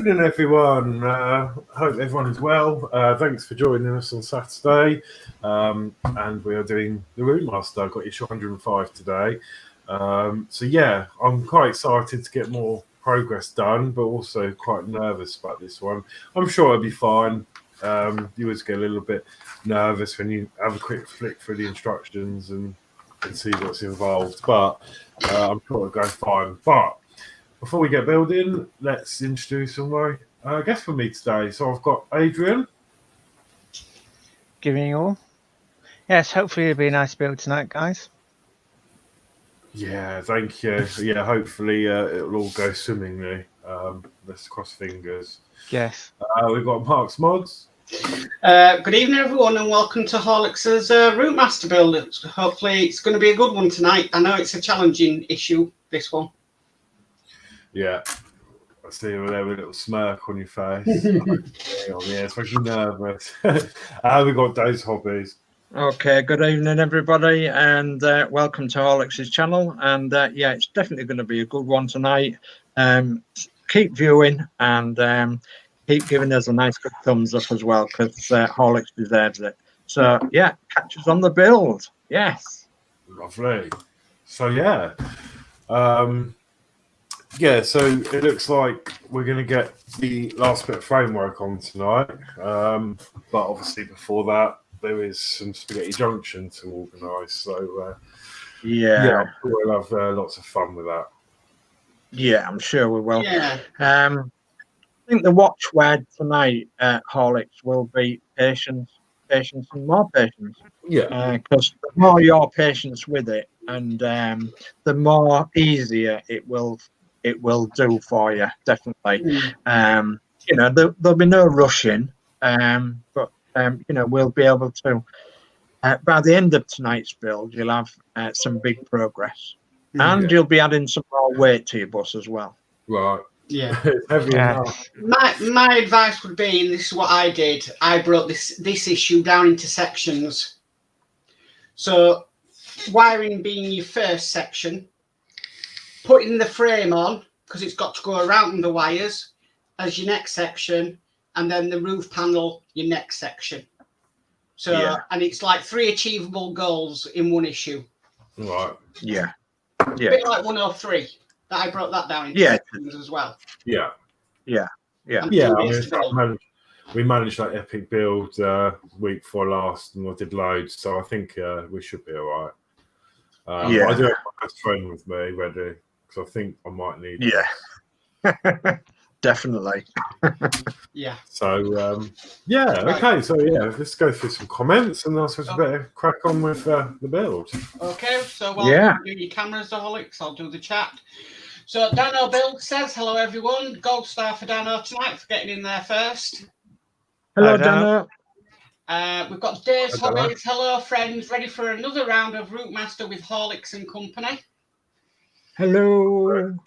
evening, everyone. Hope everyone is well. Thanks for joining us on Saturday. And we are doing the Routmaster. I've got issue 105 today. So yeah, I'm quite excited to get more progress done, but also quite nervous about this one. I'm sure it'll be fine. You always get a little bit nervous when you have a quick flick through the instructions and see what's involved, but I'm sure it'll go fine. But before we get building, let's introduce my guest for me today. So I've got Adrian. Giving you all. Yes, hopefully it'll be a nice build tonight, guys. Yeah, thank you. Yeah, hopefully it'll all go swimmingly. Let's cross fingers. Yes. We've got Mark's Mods. Good evening, everyone, and welcome to Horlicks' Routmaster build. Hopefully it's going to be a good one tonight. I know it's a challenging issue, this one. Yeah. I see you there with a little smirk on your face. Yeah, especially nervous. We've got Dave's Hobbies. Okay, good evening, everybody, and welcome to Horlicks' channel. And yeah, it's definitely going to be a good one tonight. Keep viewing and keep giving us a nice good thumbs up as well, because Horlicks deserves it. So yeah, catch us on the build. Yes. Lovely. So yeah. Yeah, so it looks like we're going to get the last bit of framework on tonight. But obviously before that, there is some Spaghetti Junction to organise. So yeah, we'll have lots of fun with that. Yeah, I'm sure we will. Yeah. I think the watchword tonight at Horlicks will be patience, patience, and more patience. Yeah. Because the more your patience with it, and the more easier it will do for you, definitely. You know, there'll be no rushing, but you know, we'll be able to. By the end of tonight's build, you'll have some big progress, and you'll be adding some more weight to your bus as well. Right. Yeah. Heavy enough. My advice would be, and this is what I did, I broke this issue down into sections. So wiring being your first section, putting the frame on, because it's got to go around the wires, as your next section, and then the roof panel, your next section. So, and it's like 3 achievable goals in one issue. Right. Yeah. A bit like 103, that I broke that down into sections as well. Yeah. Yeah. I mean, we managed that epic build week before last, and I did loads, so I think we should be all right. I do have my best friend with me ready, because I think I might need it. Yeah. Definitely. Yeah. So, yeah, okay. So, yeah, let's go through some comments, and then I suppose we better crack on with the build. Okay, so while you do your cameras, the Horlicks, I'll do the chat. So, Dano Build says, hello, everyone. Gold star for Dano tonight for getting in there first. Hello, Dano. We've got Dave's Hobbies. Hello, friends. Ready for another round of Routmaster with Horlicks and company. Hello.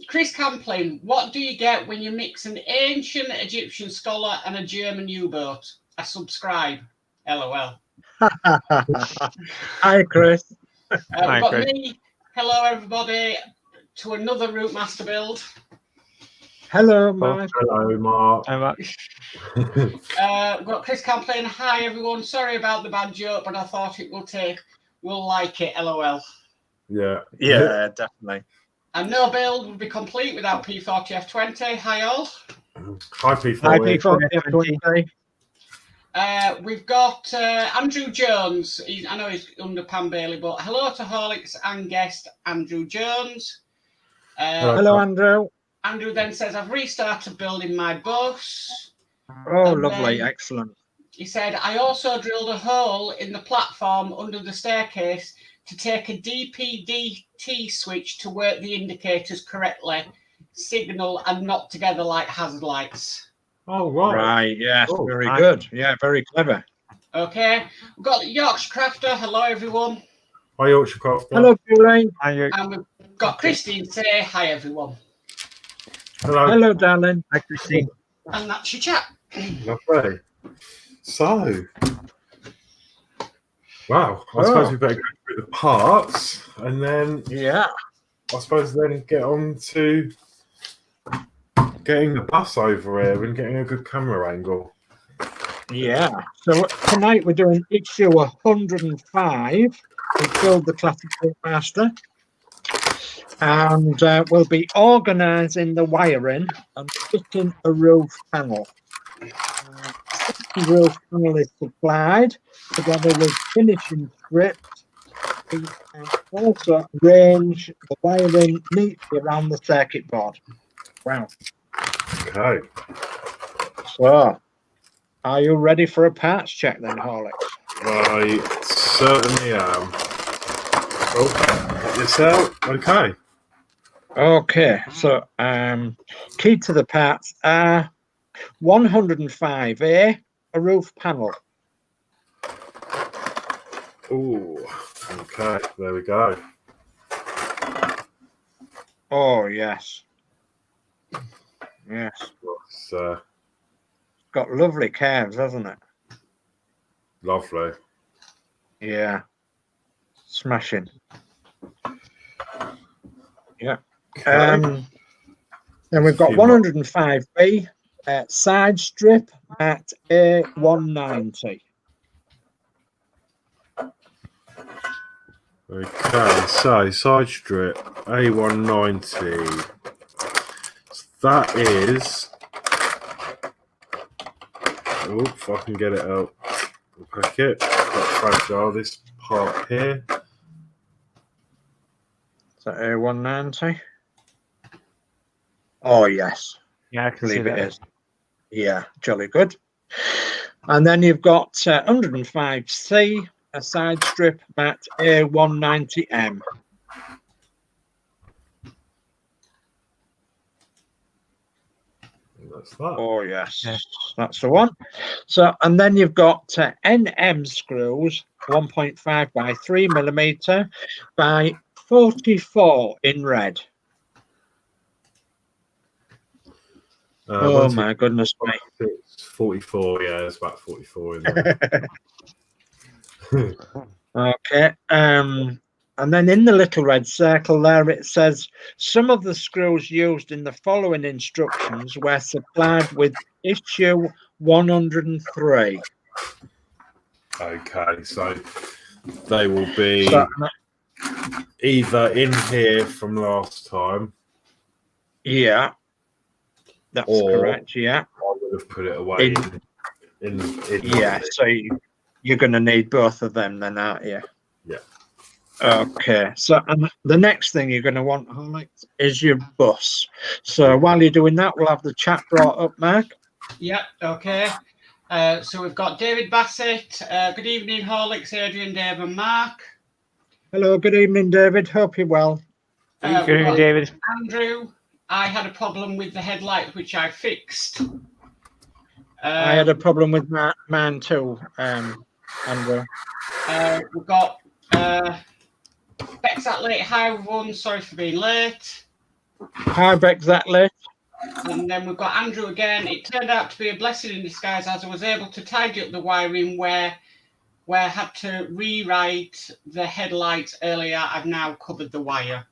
Chris Camplin, what do you get when you mix an ancient Egyptian scholar and a German U-boat? I subscribe. LOL. Hi, Chris. We've got me. Hello, everybody, to another Routmaster build. Hello, Mark. Hello, Mark. Hi, Mark. We've got Chris Camplin. Hi, everyone. Sorry about the bad joke, but I thought it we'll like it. LOL. Yeah. Yeah, definitely. And no build would be complete without P40F20. Hi, all. Hi, P40. Hi, P40F20. We've got Andrew Jones. I know he's under Pam Bailey, but hello to Horlicks and guest Andrew Jones. Hello, Andrew. Andrew then says, I've restarted building my bus. Oh, lovely. Excellent. He said, I also drilled a hole in the platform under the staircase to take a DPDT switch to work the indicators correctly, signal and not together like hazard lights. Oh, right. Right, yes, very good. Yeah, very clever. Okay, we've got Yorkshire Crafter. Hello, everyone. Hi, Yorkshire Crafter. Hello, Julie. And we've got Christine say, hi, everyone. Hello. Hello, darling. Hi, Christine. And that's your chat. Lovely. So, wow, I suppose we better go through the parts, and then I suppose then get on to getting the bus over here and getting a good camera angle. Yeah. So tonight we're doing issue 105. We've built the Classic Routemaster. And we'll be organising the wiring and fitting a roof panel. The roof panel is supplied together with finishing strips. We also arrange the wiring neatly around the circuit board. Wow. Okay. So, are you ready for a parts check then, Horlicks? I certainly am. Oh, get this out. Okay. Okay, so key to the parts are 105A, a roof panel. Oh, okay. There we go. Oh, yes. Yes. It's Got lovely curves, hasn't it? lovely. Yeah. Smashing. Yeah. Okay. Then we've got Few more. 105B, side strip at A190. Okay, so side strip A190. So that is. Oh, if I can get it out. Pack it. Quite fragile, this part here. Is that A190? Oh, yes. Yeah, I can see Believe it that. is. Yeah, jolly good. And then you've got 105C, a side strip at A190M. That's that. Oh, yes, Yeah. that's the one. So, and then you've got NM screws, 1.5 by 3 millimeter by 44 in red. Oh, my goodness me. It's 44, yeah, it's about 44 in there. Okay. And then in the little red circle there, it says some of the screws used in the following instructions were supplied with issue 103. Okay, so they will be So, either in here from last time, yeah, that's or correct. Yeah. I would have put it away in Yeah. So you're going to need both of them then, aren't you? Yeah. Okay, so the next thing you're going to want, Horlicks, is your bus. So while you're doing that, we'll have the chat brought up, Mark. Yep, okay. So we've got David Bassett. Good evening, Horlicks, Adrian, Dave, and Mark. Hello, good evening, David. Hope you're well. Good we've evening, got David. Andrew. I had a problem with the headlight, which I fixed. I had a problem with mine too, Andrew. We've got Bex that late. Hi, everyone. Sorry for being late. Hi, exactly. And then we've got Andrew again. It turned out to be a blessing in disguise as I was able to tidy up the wiring where I had to rewrite the headlights earlier. I've now covered the wire.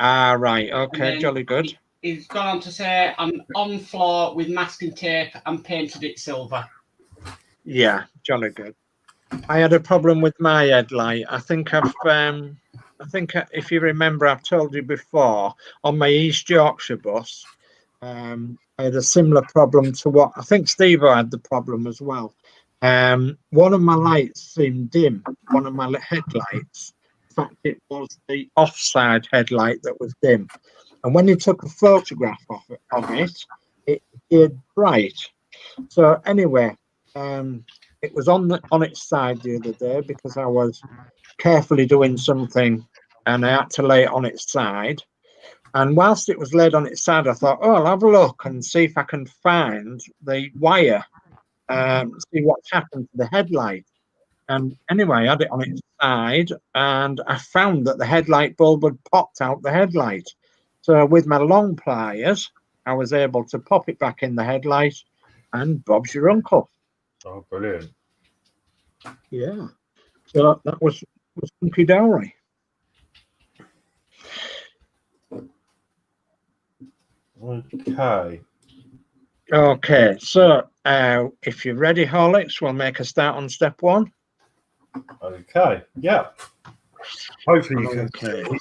Ah, right. Okay, jolly good. He's gone on to say I'm on floor with masking tape and painted it silver. Yeah, jolly good. I had a problem with my headlight. I think if you remember, I've told you before on my East Yorkshire bus, I had a similar problem to what I think Steve had the problem as well. One of my lights seemed dim. One of my headlights. In fact, it was the offside headlight that was dim. And when he took a photograph of it, it appeared bright. So anyway, it was on its side the other day because I was carefully doing something and I had to lay it on its side. And whilst it was laid on its side, I thought, oh, I'll have a look and see if I can find the wire, see what's happened to the headlight. And anyway, I had it on its side and I found that the headlight bulb had popped out the headlight. So with my long pliers, I was able to pop it back in the headlight and Bob's your uncle. Oh, brilliant. Yeah. So that was hunky dory. Okay. Okay, so if you're ready, Horlicks, we'll make a start on step 1. Okay, yeah. Hopefully you can Okay. see.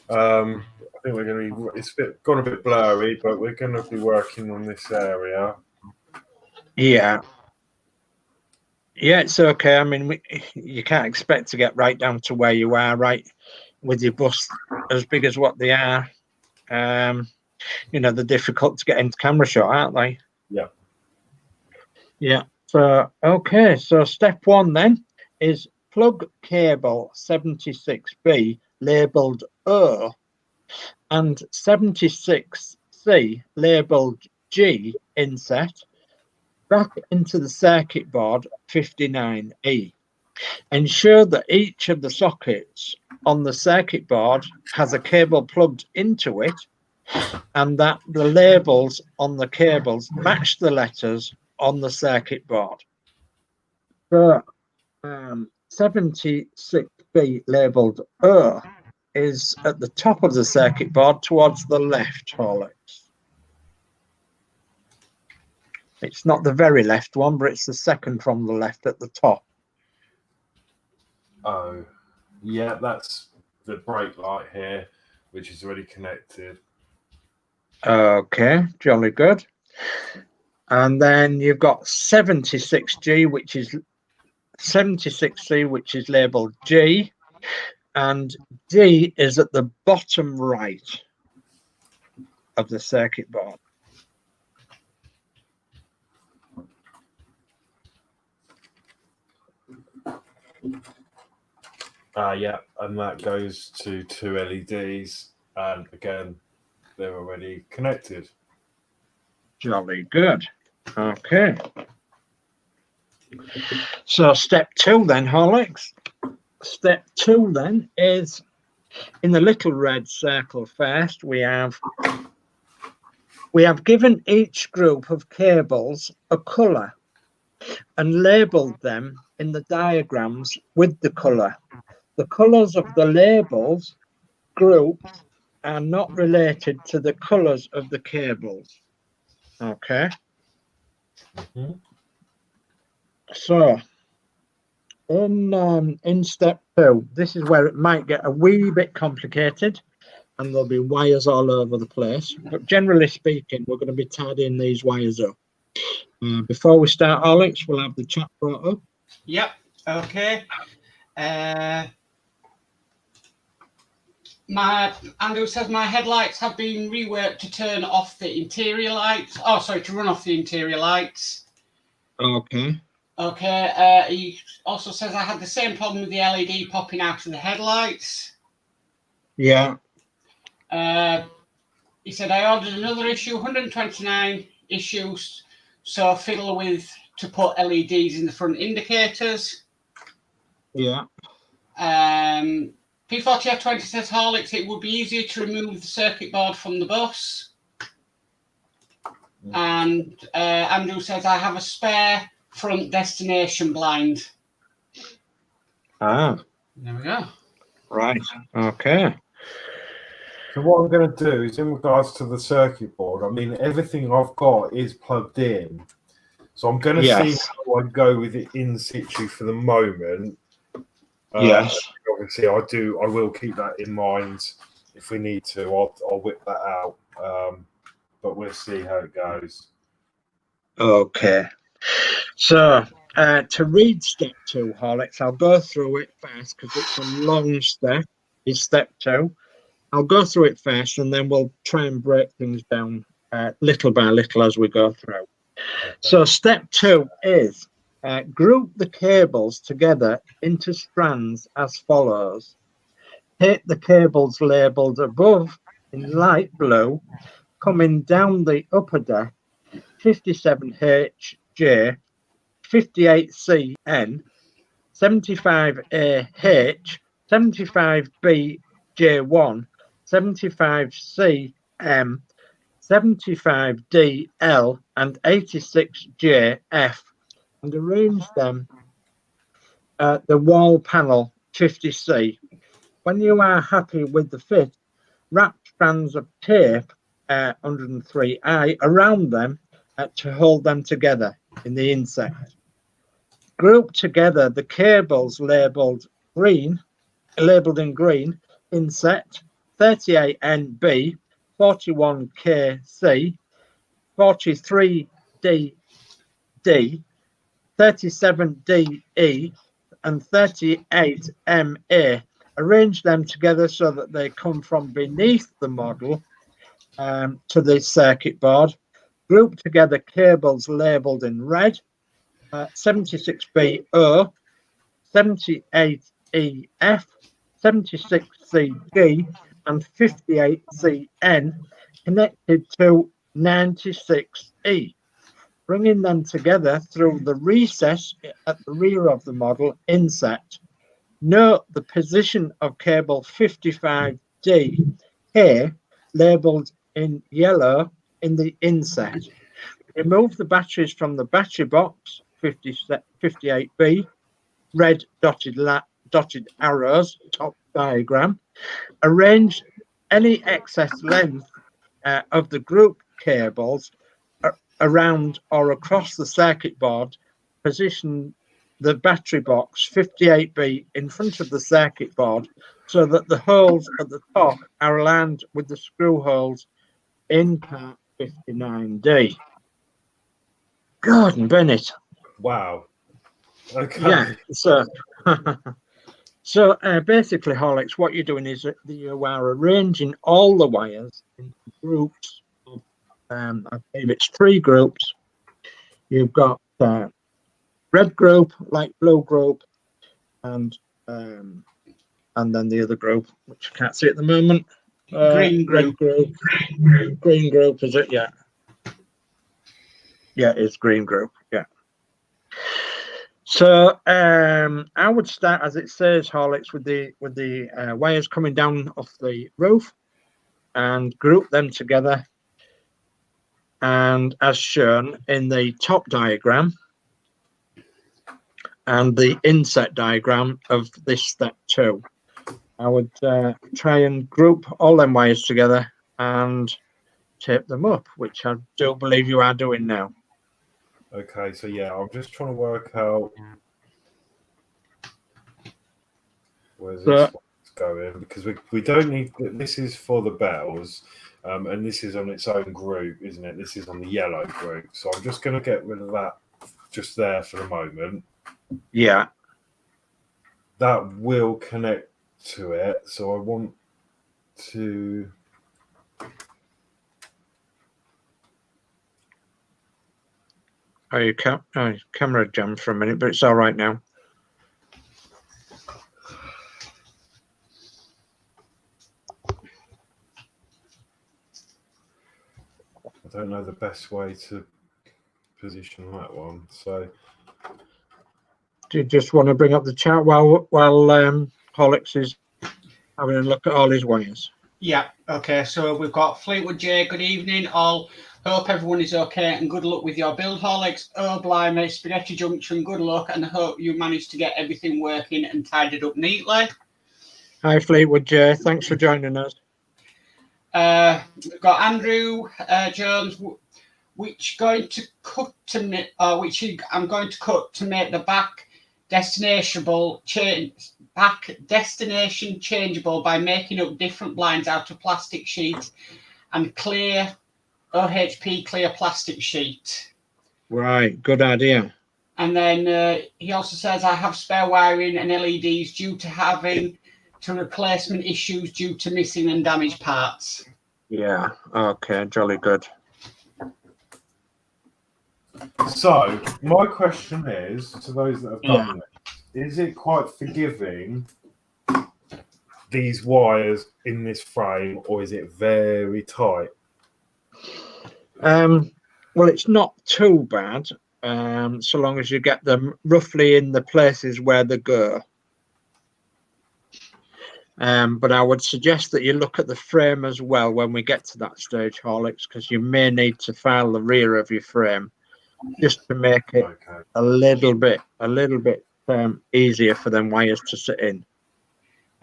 I think we're going to be. It's gone a bit blurry, but we're going to be working on this area. Yeah. Yeah, it's okay. I mean, you can't expect to get right down to where you are, right, with your bus as big as what they are. You know, they're difficult to get into camera shot, aren't they? Yeah. Yeah. So, okay. So step 1 then is plug cable 76B labelled O and 76C labelled G inset back into the circuit board 59E. Ensure that each of the sockets on the circuit board has a cable plugged into it and that the labels on the cables match the letters on the circuit board. So 76B labelled O is at the top of the circuit board towards the left, Horlicks. It's not the very left one, but it's the second from the left at the top. Oh, yeah, that's the brake light here, which is already connected. Okay, jolly good. And then you've got 76G, which is 76C, which is labelled G, and D is at the bottom right of the circuit board. Yeah, and that goes to 2 LEDs, and again, they're already connected. Jolly good. Okay. So step 2 then, Horlicks. Step 2 then is in the little red circle first, we have given each group of cables a colour and labelled them in the diagrams with the colour. The colours of the labels groups are not related to the colours of the cables. Okay. Mm-hmm. So in step 2, this is where it might get a wee bit complicated and there'll be wires all over the place, but generally speaking, we're going to be tidying these wires up. Before we start, Horlicks, we'll have the chat brought up. Yep. Okay. Andrew says my headlights have been reworked to turn off the interior lights. Oh, sorry, to run off the interior lights. Okay. Okay. He also says I had the same problem with the LED popping out of the headlights. Yeah. He said I ordered another issue, 129 issues, so fiddle with to put LEDs in the front indicators. Yeah. P40F20 says Horlicks, it would be easier to remove the circuit board from the bus. And Andrew says I have a spare front destination blind. Ah. There we go. Right. Okay. So what I'm going to do is, in regards to the circuit board, I mean, everything I've got is plugged in. So I'm going to see how I go with it in situ for the moment. Yes. Obviously, I will keep that in mind. If we need to, I'll whip that out. But we'll see how it goes. Okay. So to read step 2, Horlicks, I'll go through it first because it's a long step. It's step 2. I'll go through it first and then we'll try and break things down little by little as we go through. Okay. So step 2 is group the cables together into strands as follows. Take the cables labelled above in light blue, coming down the upper deck, 57HJ, 58CN, 75AH, 75BJ1, 75CM, 75DL, and 86JF, and arrange them at the wall panel 50C. When you are happy with the fit, wrap strands of tape 103I around them to hold them together in the inset. Group together the cables labelled in green, inset 38NB, 41KC, 43DD, 37DE, and 38MA. Arrange them together so that they come from beneath the model to the circuit board. Group together cables labelled in red, 76BO, 78EF, 76CG, and 58CN connected to 96E, bringing them together through the recess at the rear of the model inset. Note the position of cable 55D here, labelled in yellow in the inset. Remove the batteries from the battery box 58B, red dotted arrows, top diagram. Arrange any excess length of the group cables around or across the circuit board. Position the battery box 58B in front of the circuit board so that the holes at the top are aligned with the screw holes in part 59D. Gordon Bennett. Wow. Okay. Yeah, so so basically, Horlicks, what you're doing is that you are arranging all the wires into groups of, I believe it's 3 groups. You've got red group, light blue group, and then the other group, which I can't see at the moment. Green Red group, green group, is it? Yeah. Yeah, it's green group. Yeah. So I would start, as it says, Horlicks, with the wires coming down off the roof, and group them together. And as shown in the top diagram and the inset diagram of this step 2, I would try and group all them wires together and tape them up, which I do believe you are doing now. Okay, so yeah, I'm just trying to work out where this one's going, because we don't need, this is for the bells, and this is on its own group, isn't it? This is on the yellow group, so I'm just going to get rid of that just there for the moment. Yeah. That will connect to it, so I want to... Oh, your camera jammed for a minute, but it's all right now. I don't know the best way to position that one, so... Do you just want to bring up the chat while Horlicks is having a look at all his wires? Yeah, okay, so we've got Fleetwood J, good evening all. Hope everyone is okay and good luck with your build, Horlicks. Oh, blimey, Spaghetti Junction, good luck, and I hope you managed to get everything working and tidied up neatly. Hi, Fleetwood J, thanks for joining us. We've got Andrew Jones, which I'm going to cut to make the back destination changeable by making up different blinds out of plastic sheet and clear OHP clear plastic sheet. Right, good idea. And then he also says, I have spare wiring and LEDs due to replacement issues due to missing and damaged parts. Yeah, okay, jolly good. So, my question is, to those that have done this, is it quite forgiving, these wires in this frame, or is it very tight? Well, it's not too bad, so long as you get them roughly in the places where they go. But I would suggest that you look at the frame as well when we get to that stage, Horlicks, because you may need to file the rear of your frame just to make it a little bit easier for them wires to sit in.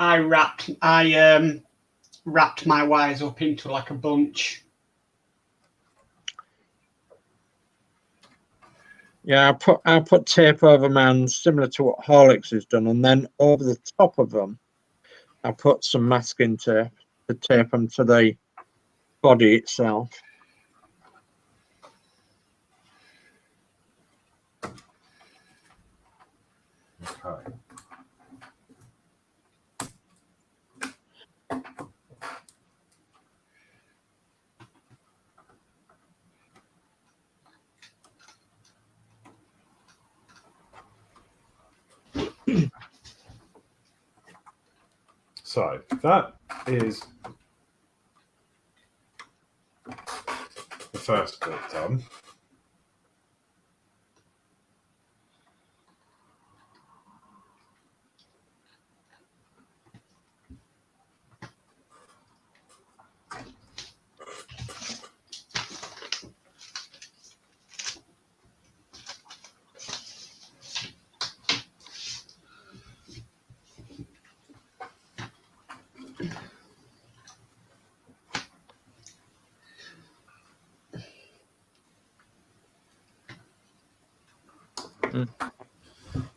I wrapped my wires up into like a bunch. Yeah, I'll put tape over mine, similar to what Horlicks has done, and then over the top of them, I'll put some masking tape to tape them to the body itself. Okay. So that is the first bit done.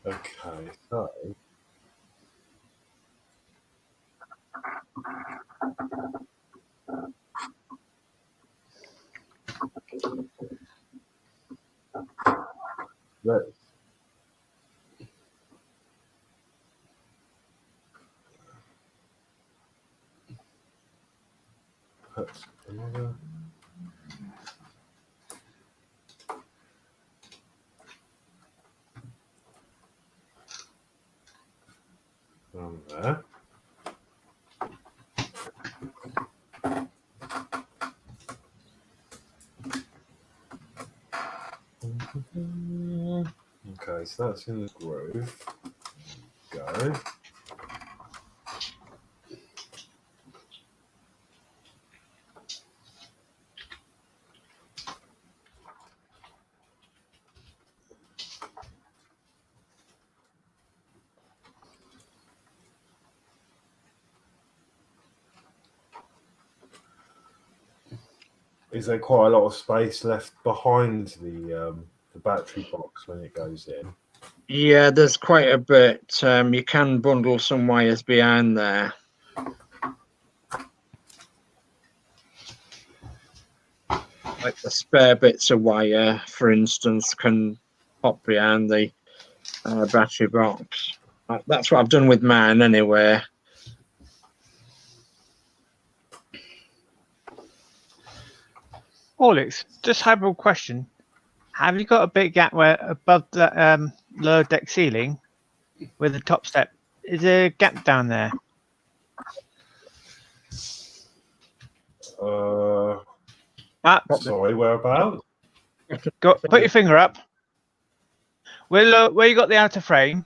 Okay, so let's put another. On there. Okay, so that's in the groove. Go. Is there quite a lot of space left behind the battery box when it goes in? Yeah, there's quite a bit. You can bundle some wires behind there. Like the spare bits of wire, for instance, can pop behind the battery box. That's what I've done with mine anyway. Horlicks, just hypothetical question. Have you got a big gap where above the lower deck ceiling with the top step? Is there a gap down there? Sorry, whereabouts? Put your finger up. Where you got the outer frame?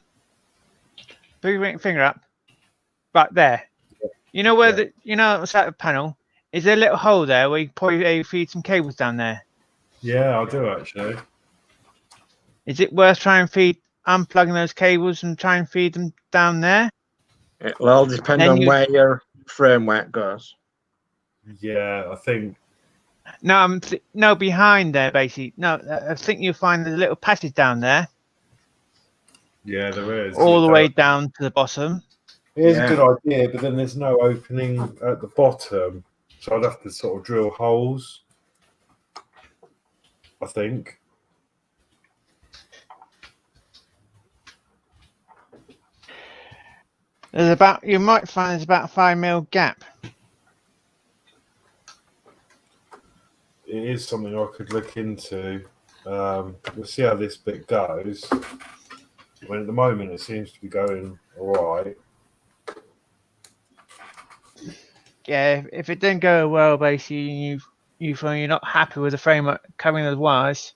Put your finger up. Right there. You know where the side panel? Is there a little hole there where you probably feed some cables down there? Yeah, I do actually. Is it worth trying to unplugging those cables and try and feed them down there? It'll all depend on where your framework goes. Yeah, I think. No, behind there, basically. No, I think you'll find there's a little passage down there. Yeah, there is. All the way down to the bottom. It is a good idea, but then there's no opening at the bottom. So I'd have to sort of drill holes, I think. You might find there's about a 5mm gap. It is something I could look into. We'll see how this bit goes. I mean, at the moment, it seems to be going all right. Yeah, if it didn't go well, basically, you find you're not happy with the framework covering the wires,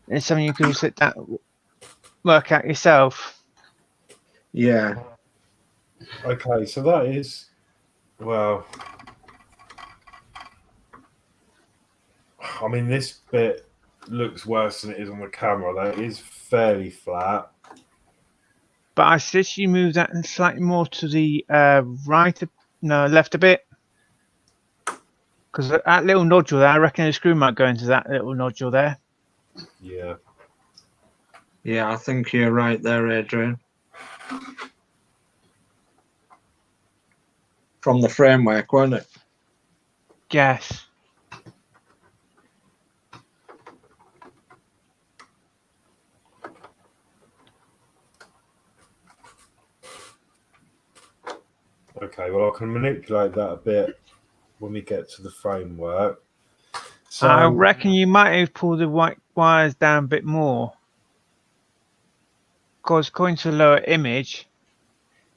it's something you can sit down, work out yourself. Yeah. Okay, so that is, well, I mean, this bit looks worse than it is on the camera. That is fairly flat. But I suggest you move that slightly more to the left a bit. Because that little nodule there, I reckon a screw might go into that little nodule there. Yeah. Yeah, I think you're right there, Adrian. From the framework, wasn't it? Yes. Okay, well, I can manipulate that a bit when we get to the framework. So, I reckon you might have pulled the white wires down a bit more. Because according to the lower image,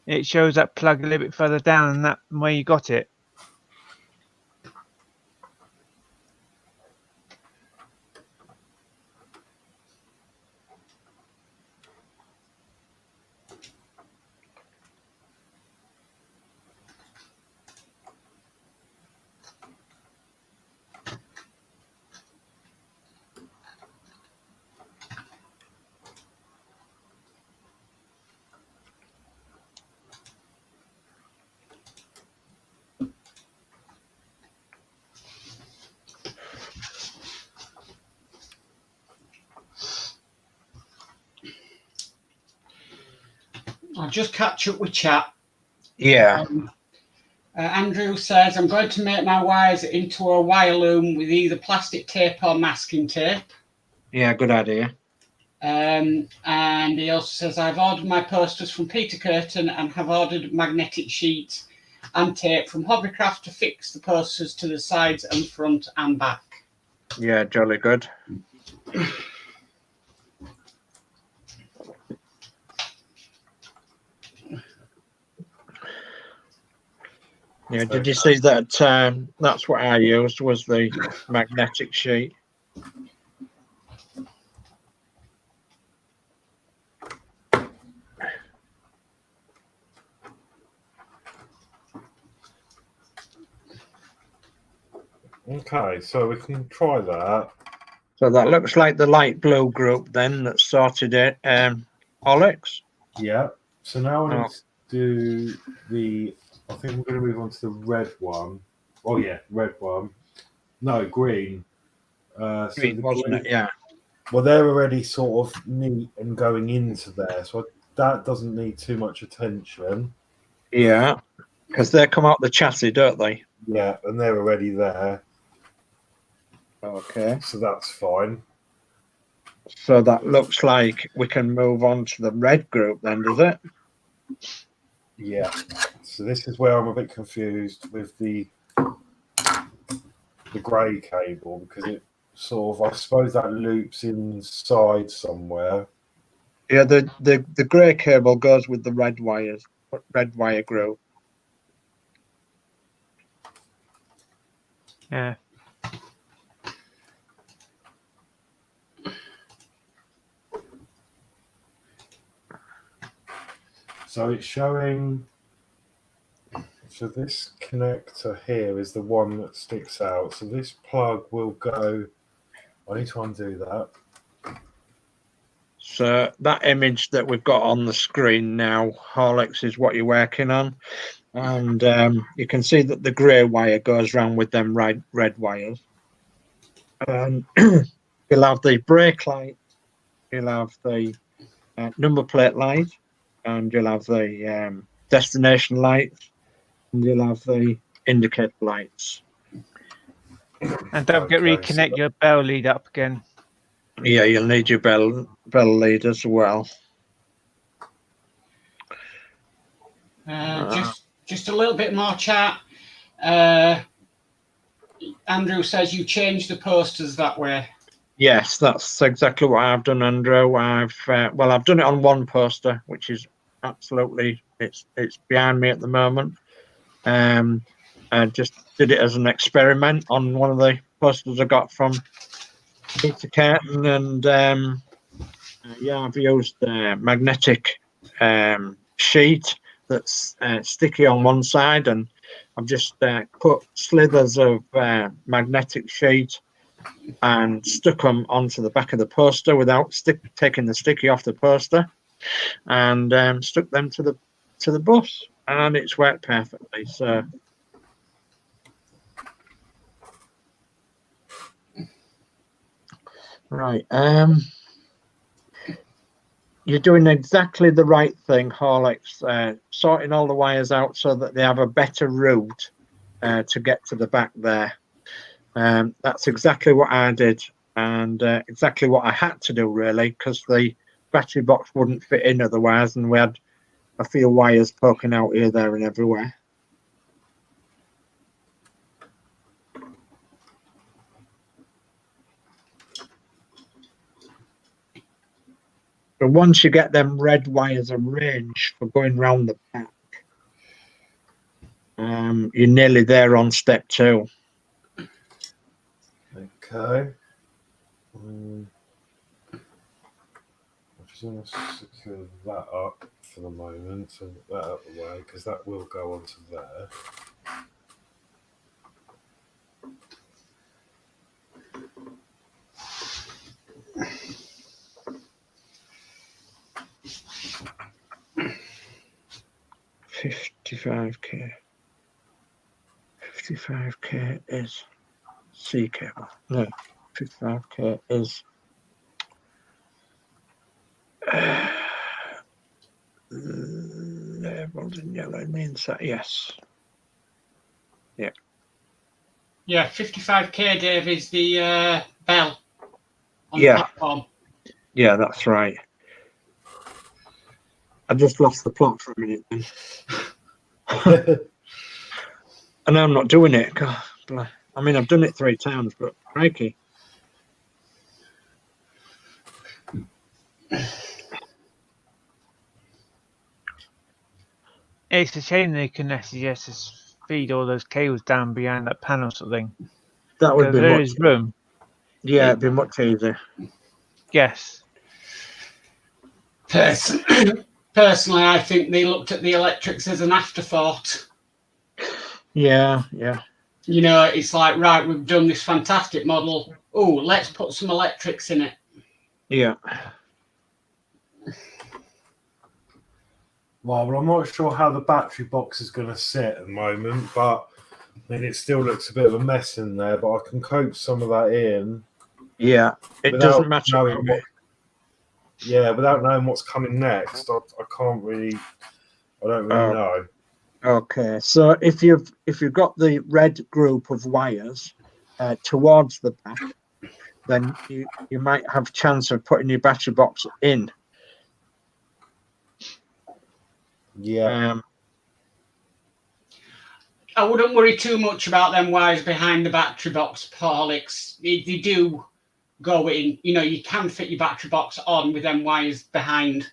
it shows that plug a little bit further down than that where you got it. I'll just catch up with chat. Yeah. Andrew says, I'm going to make my wires into a wire loom with either plastic tape or masking tape. Yeah, good idea. And he also says, I've ordered my posters from Peter Curtin and have ordered magnetic sheets and tape from Hobbycraft to fix the posters to the sides and front and back. Yeah, jolly good. Yeah, did you see that? That's what I used, was the magnetic sheet. okay, so we can try that. So that looks like the light blue group then that started it. Horlicks. Yeah. So now I Oh. need to do the. I think we're going to move on to the red one. Oh yeah, red one. No, green. So Green, the wasn't green, it? Yeah. well, they're already sort of neat and going into there, so that doesn't need too much attention. Yeah, because they come out the chassis, don't they? Yeah, and they're already there, Okay. so that's fine. So that looks like we can move on to the red group then, does it? Yeah. So this is where I'm a bit confused with the grey cable, because it sort of, I suppose that loops inside somewhere. Yeah, the grey cable goes with the red wires, red wire group. Yeah. So it's showing. So this connector here is the one that sticks out. So this plug will go. I need to undo that. So that image that we've got on the screen now, Horlicks, is what you're working on. And you can see that the grey wire goes round with them red wires. You'll have the brake light, you'll have the number plate light, and you'll have the destination lights, and you'll have the indicator lights. And don't forget reconnect your bell lead up again. Yeah, you'll need your bell lead as well. Just a little bit more chat. Andrew says you changed the posters that way. Yes, that's exactly what I've done, Andrew. I've done it on one poster, which is absolutely it's behind me at the moment. I just did it as an experiment on one of the posters I got from Peter Curtin, and I've used a magnetic sheet that's sticky on one side, and I've just put slithers of magnetic sheet and stuck them onto the back of the poster without taking the sticky off the poster, and stuck them to the bus, and it's worked perfectly. So right, you're doing exactly the right thing, Horlicks, sorting all the wires out so that they have a better route to get to the back there. That's exactly what I did, and exactly what I had to do, really, because the battery box wouldn't fit in otherwise, and we had a few wires poking out here, there, and everywhere. But once you get them red wires arranged for going round the back, you're nearly there on step 2. Okay. I'm just going to secure that up for the moment and get that out of the way because that will go onto there. $55K. 55K is C cable. No, 55K is labeled in yellow. Means that yes. Yeah. Yeah, 55K, Dave, is the bell on the Yeah. platform. Yeah, that's right. I just lost the plot for a minute then. And I'm not doing it. God, I mean, I've done it 3 times, but crikey. It's a shame they can actually just feed all those cables down behind that panel sort of thing. That would Because be there much. is room. Yeah, it'd be much easier. Yes. Personally, I think they looked at the electrics as an afterthought. Yeah, yeah. You know, it's like, right, we've done this fantastic model. Oh, let's put some electrics in it. Yeah. Well, I'm not sure how the battery box is going to sit at the moment, but I mean, it still looks a bit of a mess in there, but I can cope some of that in. Yeah, it without doesn't matter. knowing without knowing what's coming next, I don't really know. Okay, so if you've got the red group of wires towards the back, then you might have a chance of putting your battery box in. Yeah. I wouldn't worry too much about them wires behind the battery box, Horlicks. They do go in. You know, you can fit your battery box on with them wires behind.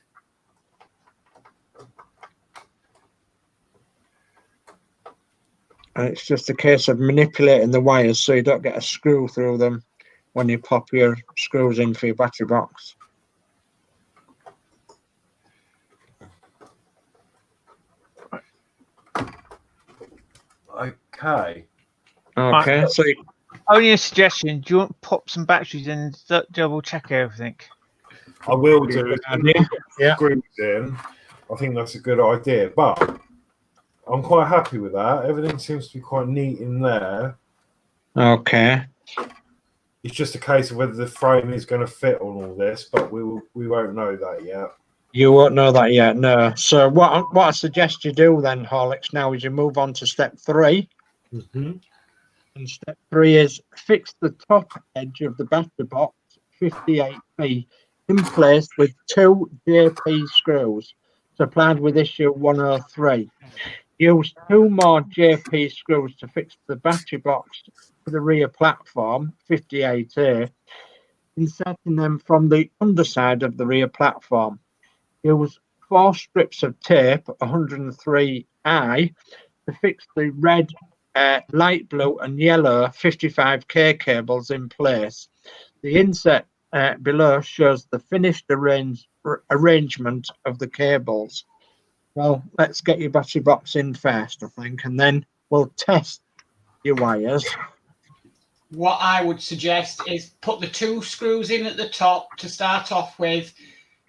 And it's just a case of manipulating the wires so you don't get a screw through them when you pop your screws in for your battery box. Okay. Okay, so Only a suggestion. Do you want to pop some batteries in and double check everything? I will do. Yeah. Screws in. I think that's a good idea, but I'm quite happy with that. Everything seems to be quite neat in there. Okay. It's just a case of whether the frame is going to fit on all this, but we won't know that yet. You won't know that yet, no. So what I suggest you do then, Horlicks, now is you move on to step 3. Mm-hmm. And step 3 is fix the top edge of the battery box 58p in place with 2 JP screws supplied with issue 103. Use 2 more JP screws to fix the battery box to the rear platform 58A, inserting them from the underside of the rear platform. Use 4 strips of tape 103i to fix the red, light blue and yellow 55K cables in place. The inset below shows the finished arrangement of the cables. Well, let's get your battery box in first, I think, and then we'll test your wires. What I would suggest is put the 2 screws in at the top to start off with.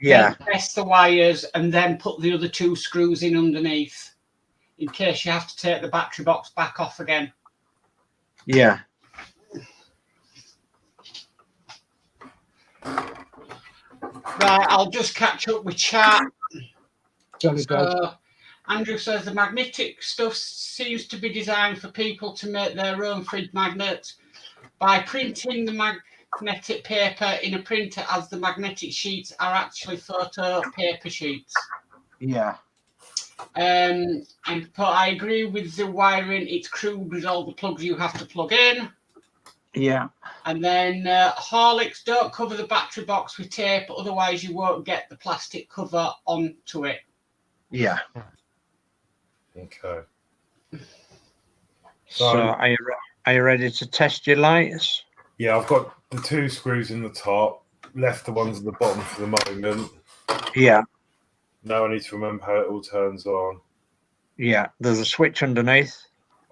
Yeah. Then test the wires and then put the other 2 screws in underneath in case you have to take the battery box back off again. Yeah. Right, I'll just catch up with chat. Jolly good. So, Andrew says the magnetic stuff seems to be designed for people to make their own fridge magnets by printing the magnetic paper in a printer, as the magnetic sheets are actually photo paper sheets. Yeah. And but I agree with the wiring. It's crude with all the plugs you have to plug in. Yeah. And then Horlicks, don't cover the battery box with tape, otherwise you won't get the plastic cover onto it. Yeah. Okay. So are you ready to test your lights? Yeah, I've got the 2 screws in the top, left the ones at the bottom for the moment. Yeah. Now I need to remember how it all turns on. Yeah. There's a switch underneath.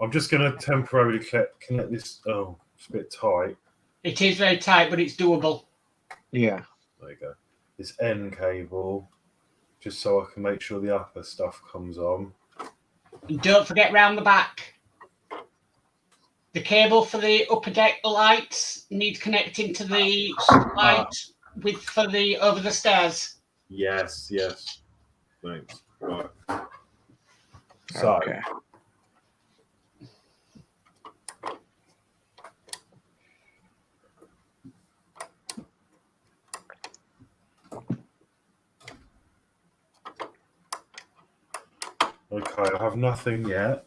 I'm just going to temporarily connect this. Oh, it's a bit tight. It is very tight, but it's doable. Yeah. There you go. This N cable, just so I can make sure the upper stuff comes on. And don't forget round the back. The cable for the upper deck lights needs connecting to the light for the over the stairs. Yes, yes. Thanks. Right. So, Okay. I have nothing yet.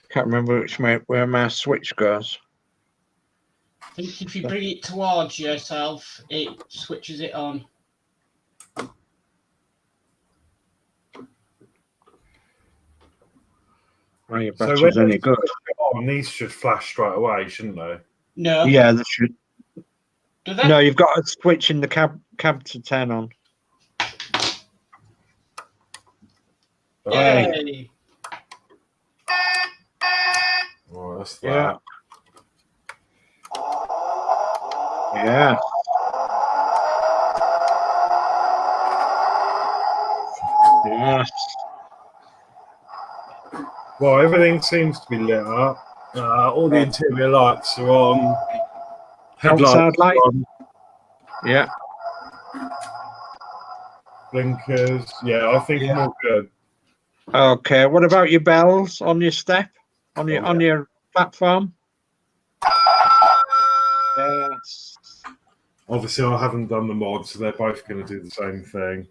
Can't remember where my switch goes. I think if you bring it towards yourself, it switches it on. Well, your So battery's only good. These should flash straight away, shouldn't they? No. Yeah, they should. Do they? No, you've got a switch in the cab to turn on. Yay. Oh, that's that. Yeah. Yeah. Yes. Well, everything seems to be lit up. All the interior lights are on. Headlights Outside light. on. Yeah. Blinkers. Yeah, I think I'm all good. Okay. What about your bells on your step? On your platform? Yes. Obviously, I haven't done the mod, so they're both going to do the same thing.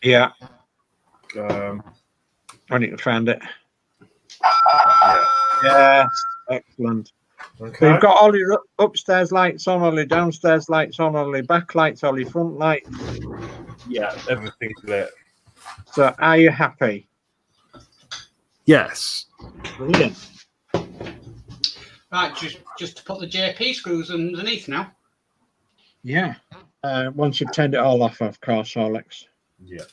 Yeah. Um, I need to find it. yeah. Yes. Excellent. Okay. So you've got all your upstairs lights on, all your downstairs lights on, all your back lights, all your front lights. Yeah, everything's lit. So are you happy? Yes. Brilliant. Right, just to put the JP screws underneath now. Yeah. Once you've turned it all off, of course, Horlicks. Yeah.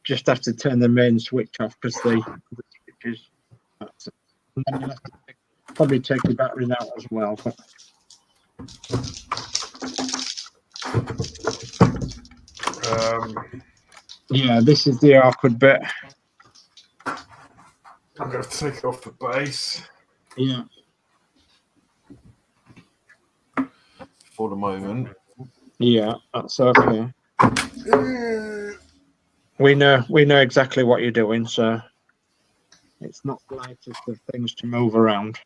Just have to turn the main switch off because the switches. That's it. And then you'll have to probably take the batteries out as well. But yeah, this is the awkward bit. I'm going to take it off the base Yeah. for the moment. Yeah, that's okay. We know exactly what you're doing, so it's not the lightest of things to move around.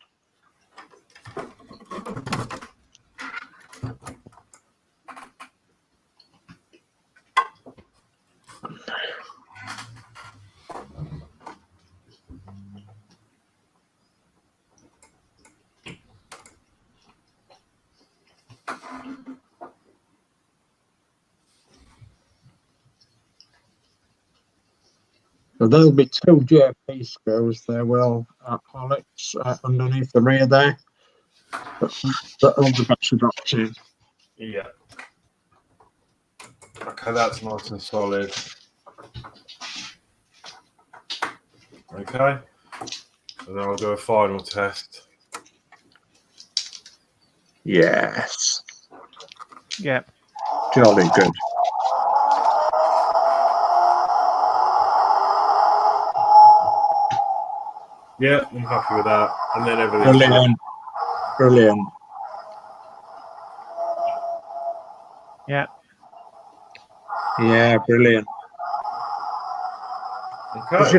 So there'll be 2 JP screws there, well, Horlicks, underneath the rear there. That hold the battery box in. Yeah. Okay, that's nice and solid. Okay. And then I'll do a final test. Yes. Yep. Jolly good. Yeah, I'm happy with that. And then everything's Brilliant. Brilliant. Yeah. Yeah, brilliant. okay. Does you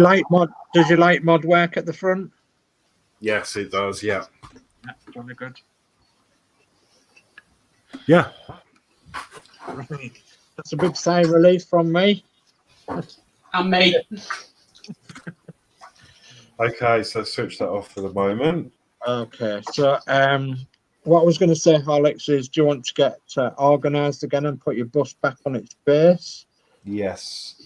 like mod work at the front? Yes, it does. Yeah. Yeah, really good. Yeah. Right. That's a big sigh of relief from me. And me. Okay, so switch that off for the moment. Okay, so what I was going to say, Horlicks, is do you want to get organised again and put your bus back on its base Yes.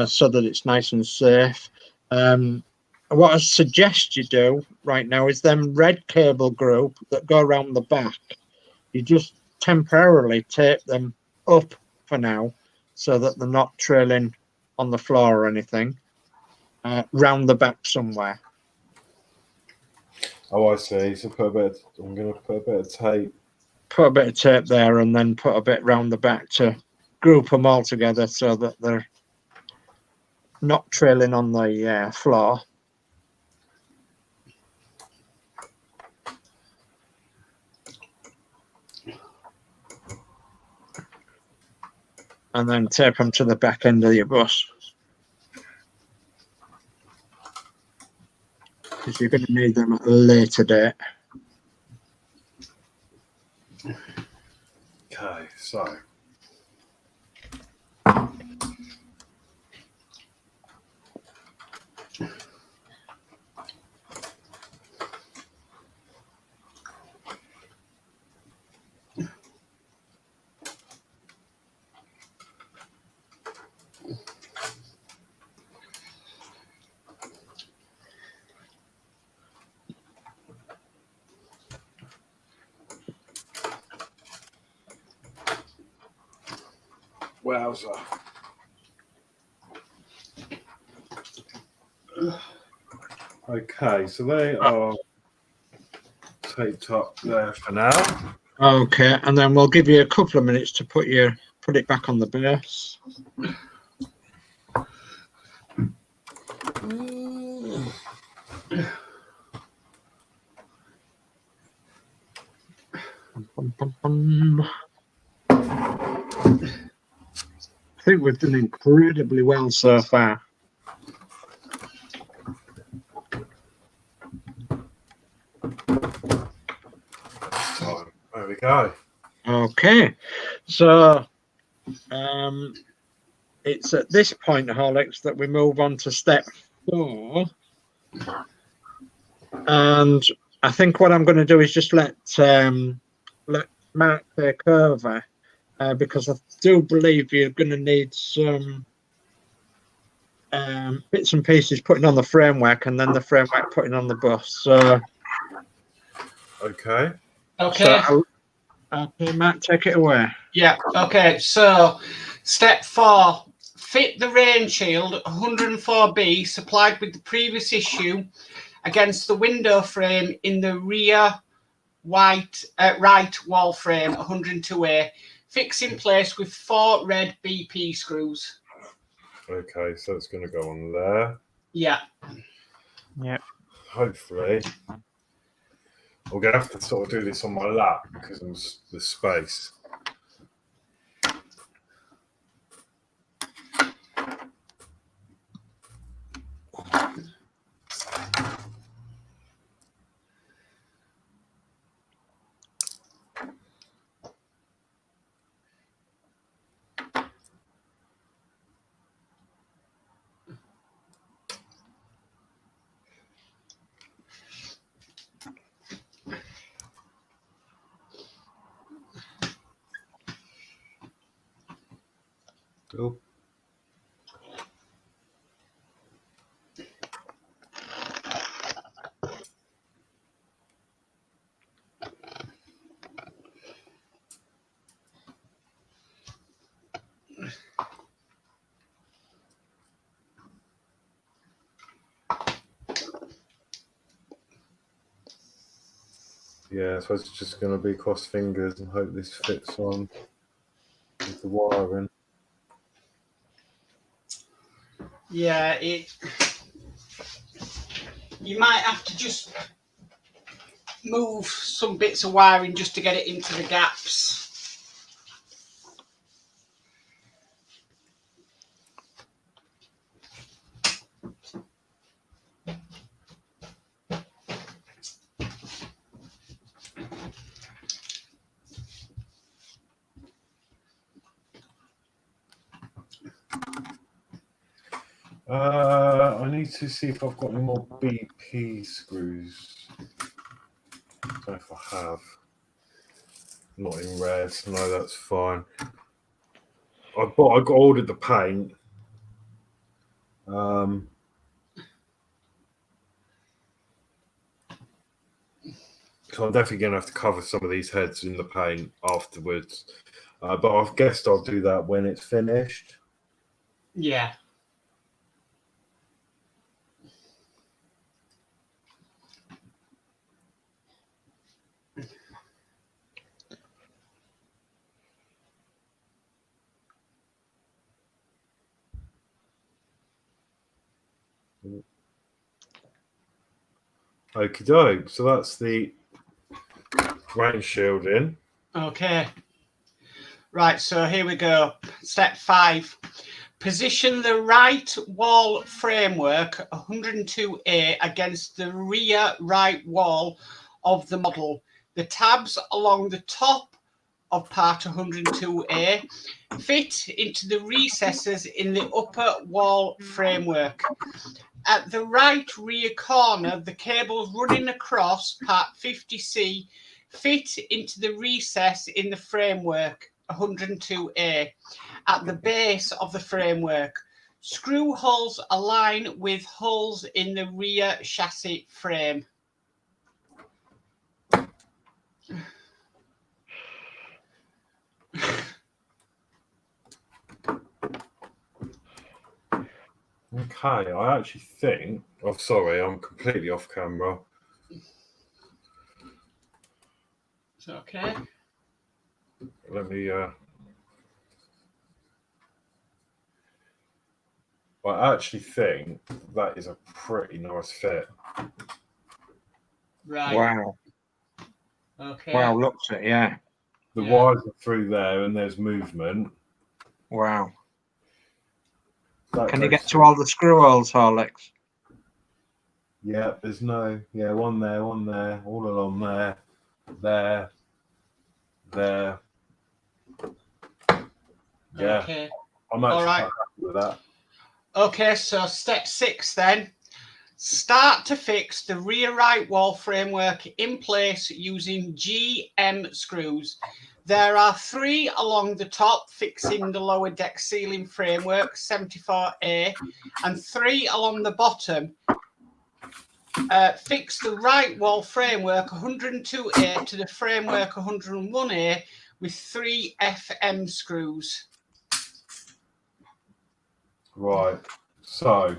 so that it's nice and safe? What I suggest you do right now is them red cable group that go around the back. You just temporarily tape them up for now so that they're not trailing on the floor or anything, round the back somewhere. Oh, I see. So I'm going to put a bit of tape. Put a bit of tape there and then put a bit round the back to group them all together so that they're not trailing on the floor. And then tape them to the back end of your bus. Because you're going to need them at a later date. Okay, so. Wowza. Okay, so they are taped up there for now. Okay, and then we'll give you a couple of minutes to put it back on the base. I think we've done incredibly well so far. There we go. Okay, so it's at this point, Horlicks, that we move on to step 4. And I think what I'm going to do is just let Mark take over because I do believe you're going to need some bits and pieces putting on the framework and then the framework putting on the bus. So, Okay. Okay. So, okay, Matt, take it away. Yeah. Okay. So, step 4: fit the rain shield 104B supplied with the previous issue against the window frame in the rear right wall frame 102A. Fix in place with 4 red BP screws. Okay, so it's going to go on there. Yeah. Yeah. Hopefully. I'm going to have to sort of do this on my lap because of the space. Oh. Yeah, I suppose it's just going to be cross fingers and hope this fits on with the wiring. Yeah, you might have to just move some bits of wiring just to get it into the gaps. I need to see if I've got any more BP screws. I don't know if I have. Not in red, so no, that's fine. I got ordered the paint. So I'm definitely going to have to cover some of these heads in the paint afterwards. But I've guessed I'll do that when it's finished. Yeah. Okie doke. So that's the rain shielding. Okay. Right, so here we go. Step 5. Position the right wall framework 102A against the rear right wall of the model. The tabs along the top of part 102A fit into the recesses in the upper wall framework. At the right rear corner, the cables running across part 50C fit into the recess in the framework 102A. At the base of the framework, screw holes align with holes in the rear chassis frame. Okay, I actually think. Oh, sorry, I'm completely off camera. It's okay. Let me. I actually think that is a pretty nice fit. Right. Wow. Okay. Wow, looks it, yeah. The Yeah. wires are through there, and there's movement. Wow. That Can you goes get to through- all the screw holes, Horlicks? Yeah, there's no. Yeah, one there, all along there, there. Yeah, Okay. I'm actually All right. quite happy with that. Okay, so step 6 then. Start to fix the rear right wall framework in place using GM screws. There are 3 along the top fixing the lower deck ceiling framework 74A and 3 along the bottom. Fix the right wall framework 102A to the framework 101A with 3 FM screws. Right. So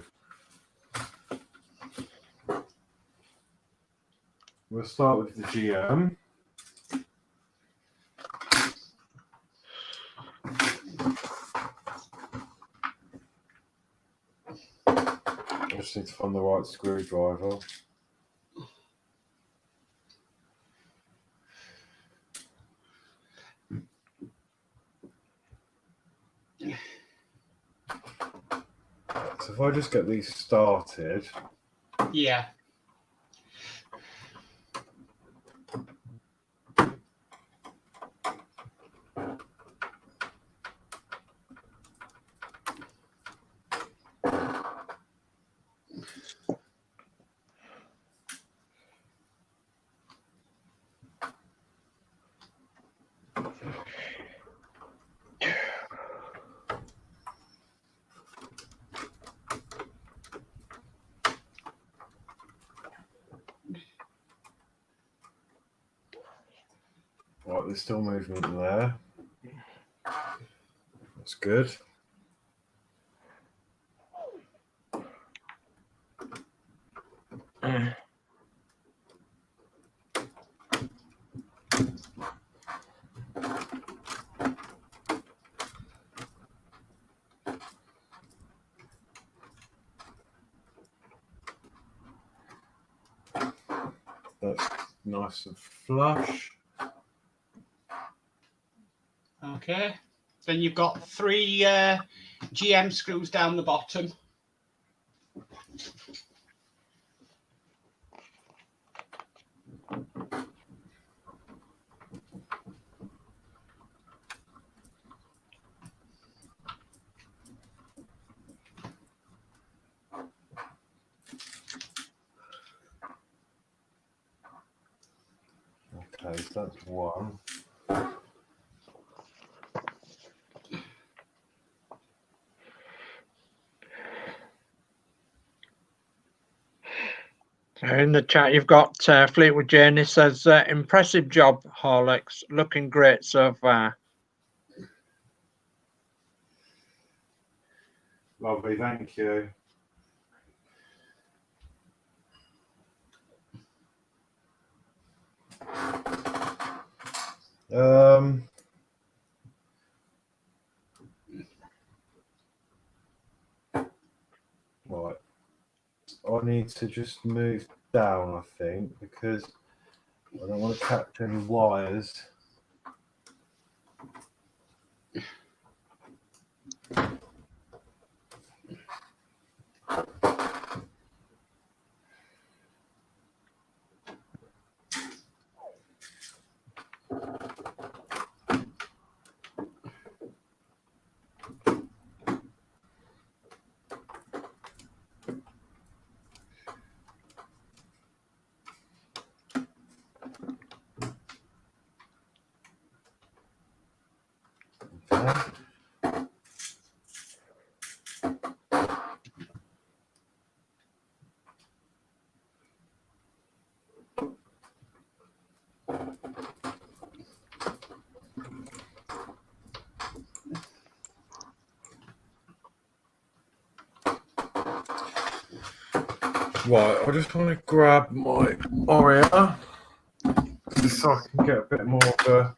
we'll start with the GM. I just need to find the right screwdriver. So if I just get these started. Yeah. Right, there's still movement there. That's good. that's nice and flush. Okay. Then you've got 3 GM screws down the bottom. Okay, so that's one. In the chat, you've got Fleetwood Janie says, impressive job, Horlicks. Looking great so far. Lovely, thank you. Right. I need to just move down, I think, because I don't want to catch any wires. Okay. Right, I just want to grab my Oreo just so I can get a bit more of a.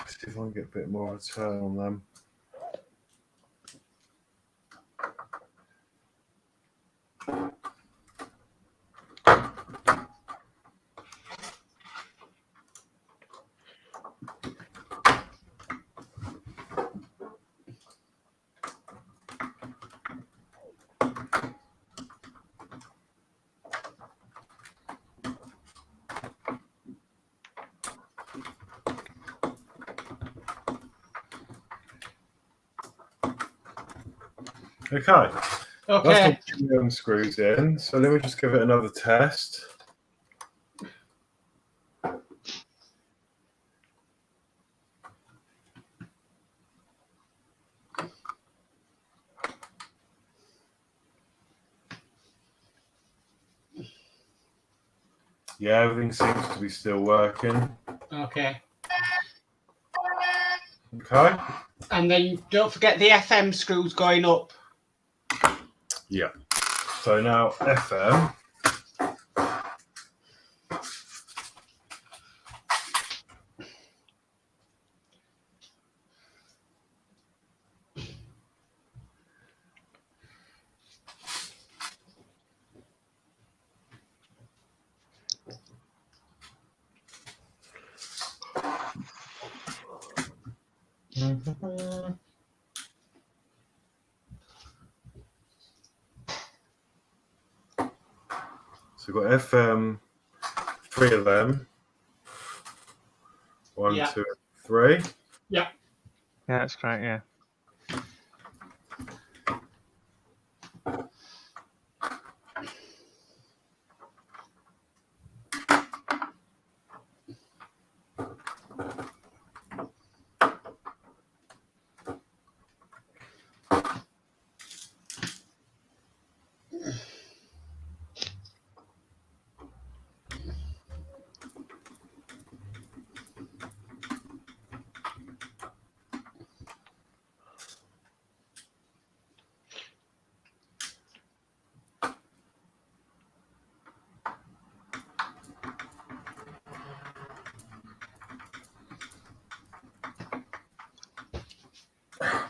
See if I can get a bit more of a turn on them. Okay, Okay. that's got the screws in, so let me just give it another test. Yeah, everything seems to be still working. Okay. Okay. And then don't forget the FM screws going up. Yeah. So now FM. So we've got FM, 3 of them. 1, Yeah. 2, 3. Yeah. Yeah, that's great. Yeah.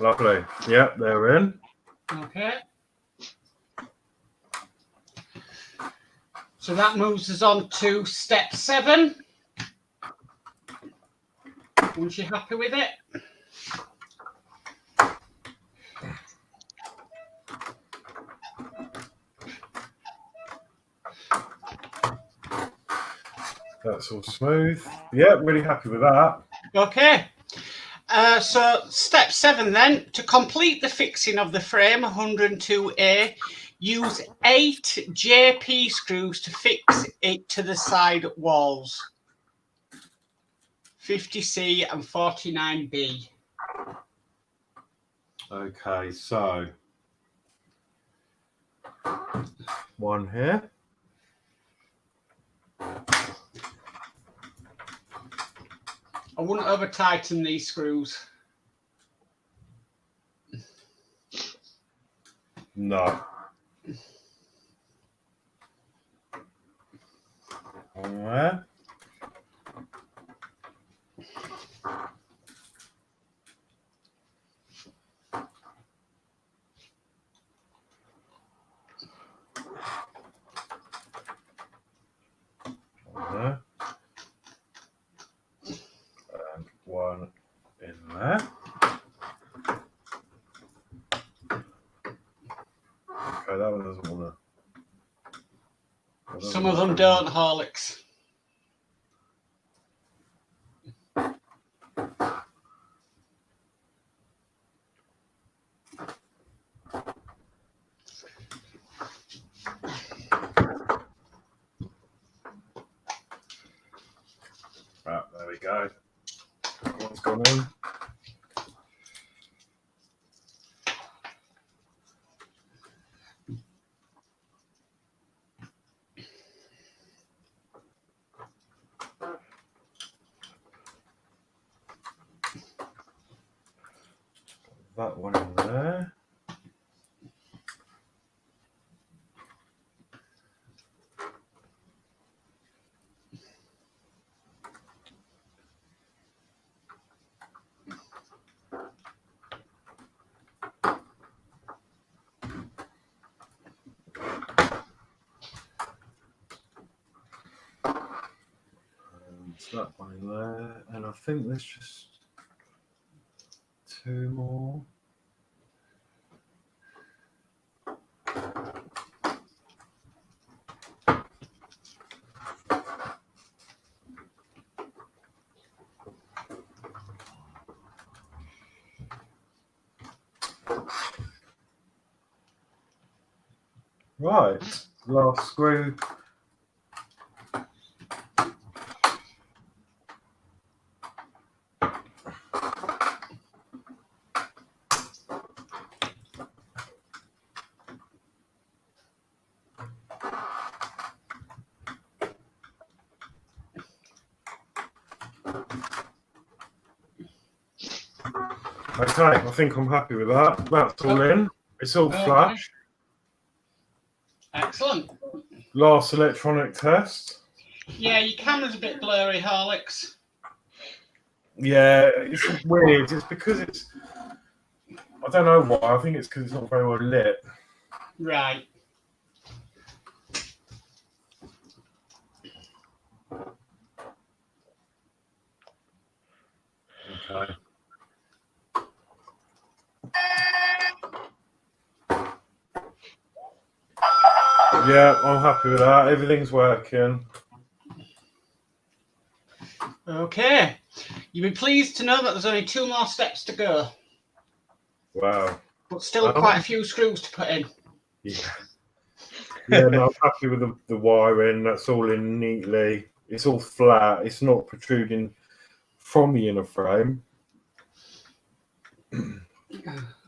Lovely. Yeah, they're in. Okay. So that moves us on to step 7. Once you're happy with it. That's all smooth. Yeah, really happy with that. Okay. So step 7 then, to complete the fixing of the frame 102A, use 8 JP screws to fix it to the side walls. 50C and 49B. Okay, so one here. I wouldn't over tighten these screws. No. One there. One there. And one in there. Okay, that one doesn't want to. Some of them don't, Horlicks. Right, there we go. One's gone in. That one in there. And that one in there. And I think there's just 2 more. Right, last screw. Okay, I think I'm happy with that. That's all in. It's all Okay. flush. Excellent. Last electronic test. Yeah, your camera's a bit blurry, Horlicks. Yeah, it's weird. It's because it's. I don't know why. I think it's because it's not very well lit. Right. Okay. Yeah, I'm happy with that. Everything's working. Okay. You'll be pleased to know that there's only 2 more steps to go, Wow. but still Oh. quite a few screws to put in. Yeah. Yeah, no, I'm happy with the wiring. That's all in neatly. It's all flat. It's not protruding from the inner frame.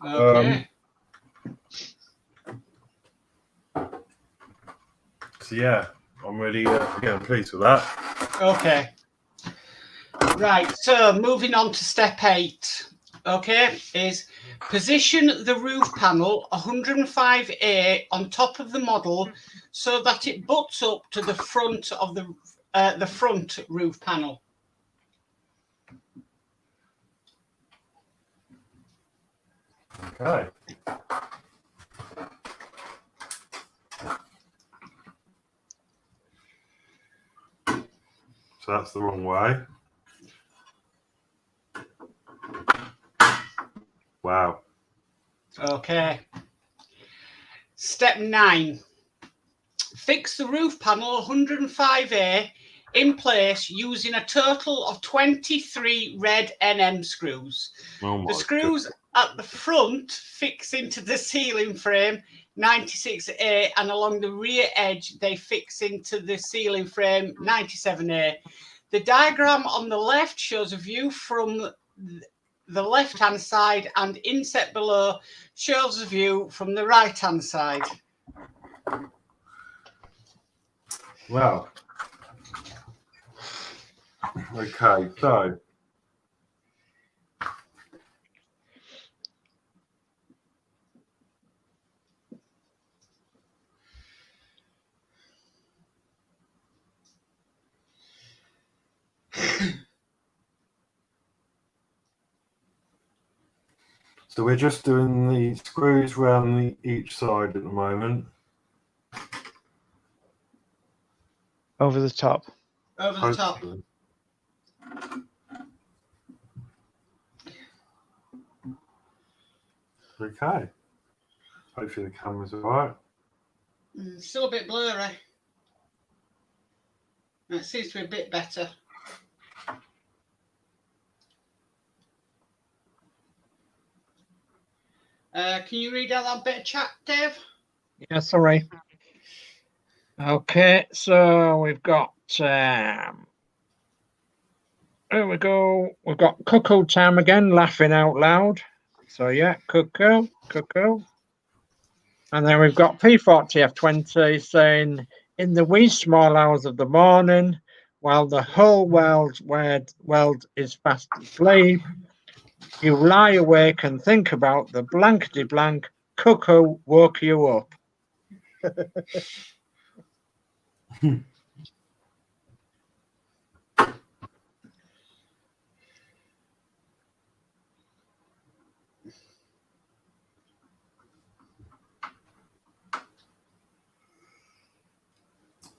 Okay. So yeah, I'm really I'm pleased with that. Okay. Right, so moving on to step 8, okay, is position the roof panel 105A on top of the model so that it butts up to the front of the front roof panel. Okay. So that's the wrong way. Wow. Okay. Step 9. Fix the roof panel 105A in place using a total of 23 red NM screws. Oh my The screws at the front fix into the ceiling frame 96A, and along the rear edge they fix into the ceiling frame 97A. The diagram on the left shows a view from the left hand side, and inset below shows a view from the right hand side. Wow. Okay, so we're just doing the screws around each side at the moment. Over the top. Over the top. Hopefully. Okay. Hopefully the camera's alright. Still a bit blurry. It seems to be a bit better. Can you read out that bit of chat, Dave? Yeah, sorry. Okay, so we've got there we go. We've got Cuckoo Time again, laughing out loud. So yeah, cuckoo. And then we've got P40F20 saying, in the wee small hours of the morning, while the whole world is fast asleep, you lie awake and think about the blankety blank cuckoo woke you up.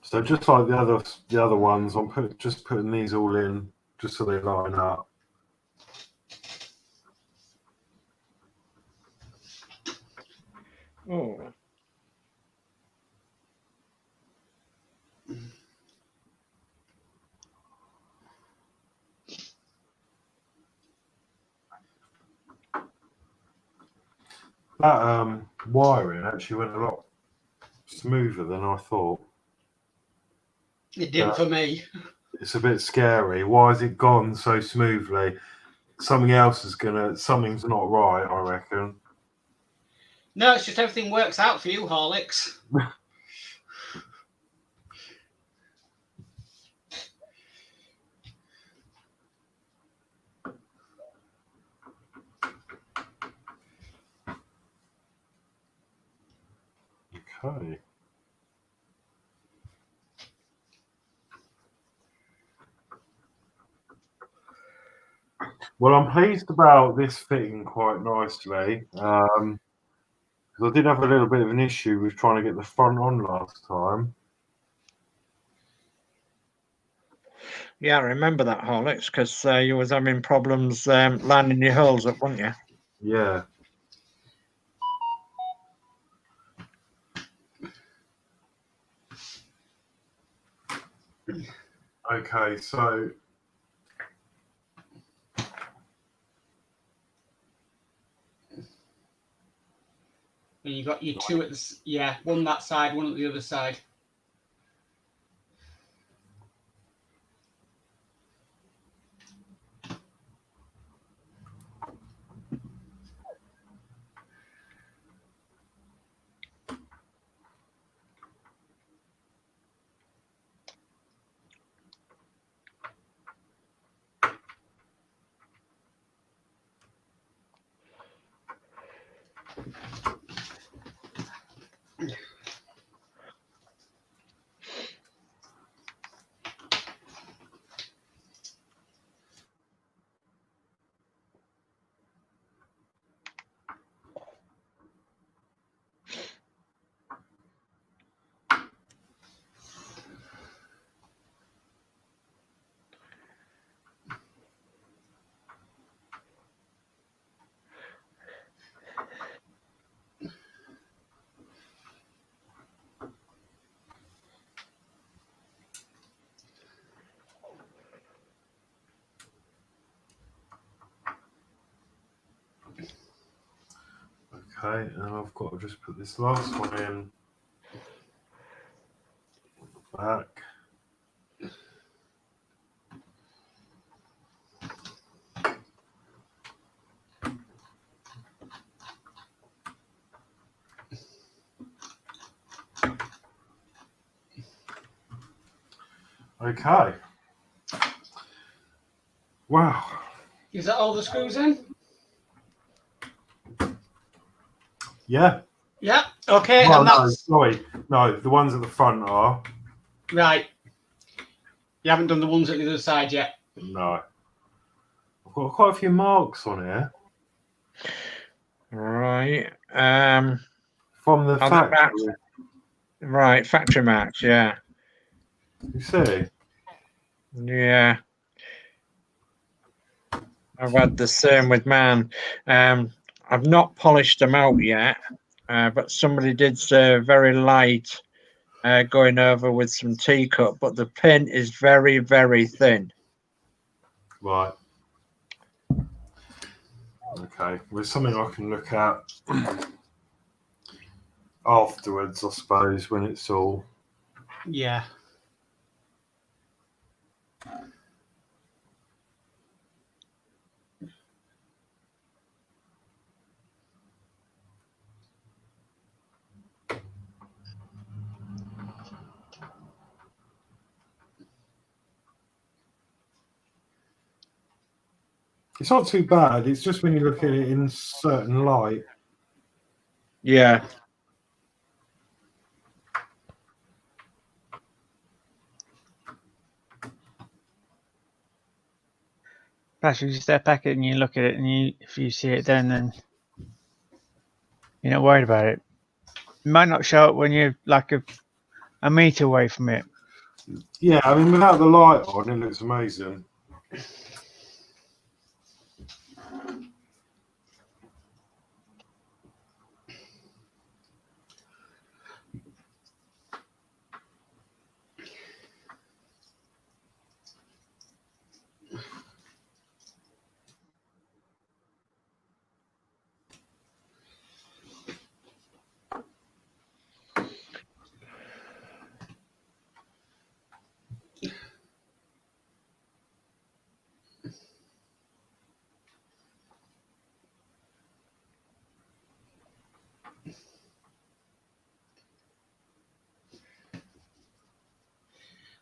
So just like the other ones, I'm just putting these all in just so they line up. Oh. That wiring actually went a lot smoother than I thought. It did for me. It's a bit scary. Why has it gone so smoothly? Something's not right, I reckon. No, it's just everything works out for you, Horlicks. Okay. Well, I'm pleased about this fitting quite nicely. Because I did have a little bit of an issue with trying to get the front on last time. Yeah, I remember that, Horlicks, because you was having problems lining your holes up, weren't you? Yeah. Okay, so And you got your two at the one that side, one at the other side. Okay, and I've got to just put this last one in back. Okay. Wow. Is that all the screws in? Yeah. Yeah. Okay. Well, And no, that's sorry. No, the ones at the front are. right. You haven't done the ones at the other side yet. No. I've got quite a few marks on here. Right. From the Are they factory. Right, factory marks, yeah. You see? Yeah. I've had the same with mine. I've not polished them out yet, but somebody did say very light going over with some teacup, but the paint is very, very thin. Right. Okay. Well, something I can look at afterwards, I suppose, when it's all. Yeah. It's not too bad. It's just when you look at it in certain light. Yeah. Perhaps you step back and you look at it, and if you see it then you're not worried about it. It might not show up when you're like a meter away from it. Yeah, I mean, without the light on, it looks amazing.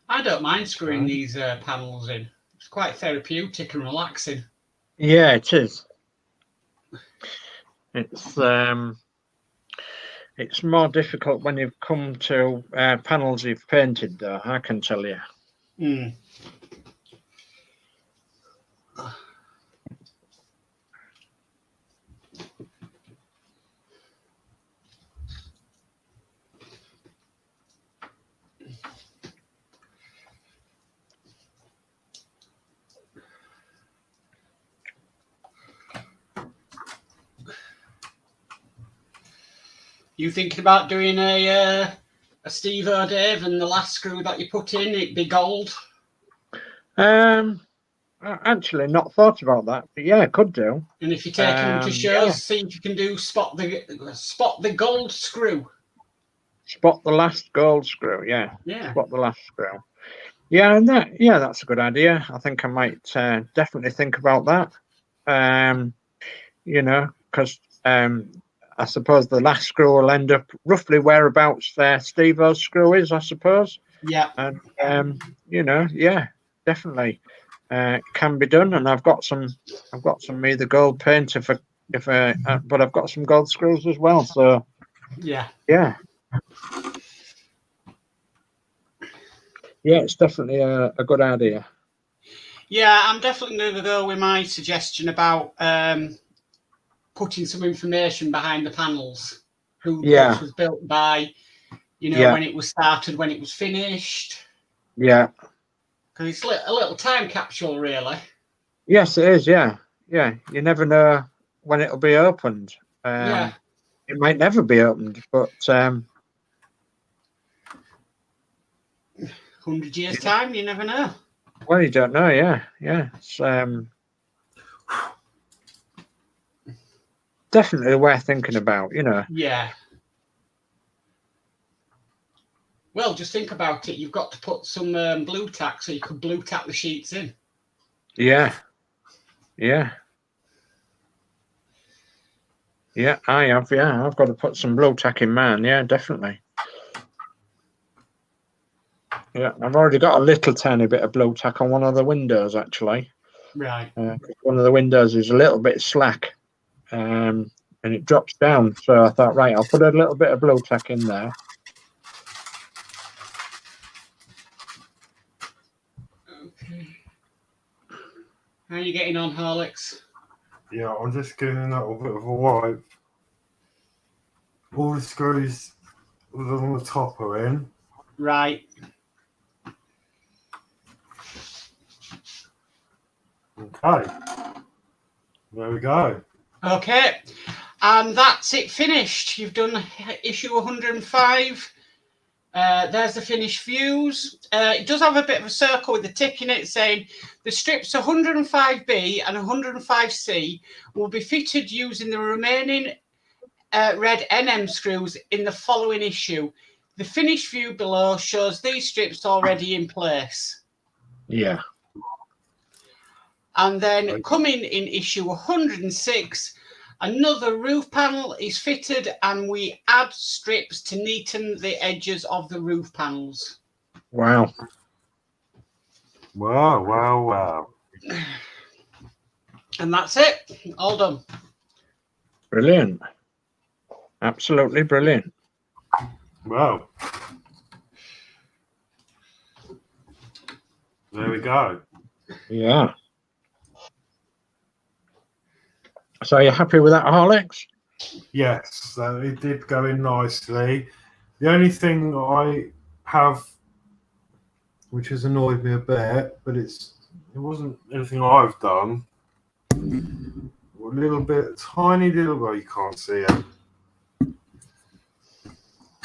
I don't mind screwing these panels in. It's quite therapeutic and relaxing. Yeah, it is. It's more difficult when you've come to panels you've painted, though, I can tell you. Mm. You thinking about doing a Steve or Dave, and the last screw that you put in, it be gold? I actually not thought about that, but yeah, could do. And if you take them to shows, Yeah. see if you can do spot the gold screw. Spot the last gold screw, yeah. Yeah. Spot the last screw. Yeah, and that's a good idea. I think I might definitely think about that. You know, because I suppose the last screw will end up roughly whereabouts Steve-O's screw is, I suppose. Yeah. And you know, yeah, definitely can be done. And I've got some either gold paint but I've got some gold screws as well. So yeah, it's definitely a good idea. Yeah, I'm definitely going to go with my suggestion about putting some information behind the panels. Who the place was built by, when it was started, when it was finished. Yeah. Because it's a little time capsule, really. Yes, it is, yeah. Yeah, you never know when it'll be opened. Yeah. It might never be opened, but 100 years' time, you never know. Well, you don't know, yeah. It's, definitely worth thinking about, you know. Yeah. Well, just think about it. You've got to put some blue tack so you could blue tack the sheets in. Yeah. Yeah. Yeah, I have. Yeah, I've got to put some blue tack in mine. Yeah, definitely. Yeah, I've already got a little tiny bit of blue tack on one of the windows, actually. Right. One of the windows is a little bit slack, and it drops down. So I thought, right, I'll put a little bit of blue tack in there. Okay. How are you getting on, Horlicks? Yeah, I'm just giving a little bit of a wipe. All the screws on the top are in. Right. Okay. There we go. Okay. And that's it finished. You've done issue 105. There's the finished views. It does have a bit of a circle with the tick in it saying the strips 105B and 105C will be fitted using the remaining red NM screws in the following issue. The finished view below shows these strips already in place. Yeah. And then coming in issue 106, another roof panel is fitted and we add strips to neaten the edges of the roof panels. Wow. Wow, wow, wow. And that's it. All done. Brilliant. Absolutely brilliant. Wow. There we go. Yeah. So you're happy with that, Horlicks? Yes, it did go in nicely. The only thing I have, which has annoyed me a bit, but it wasn't anything I've done. A little bit, tiny little, well, you can't see it.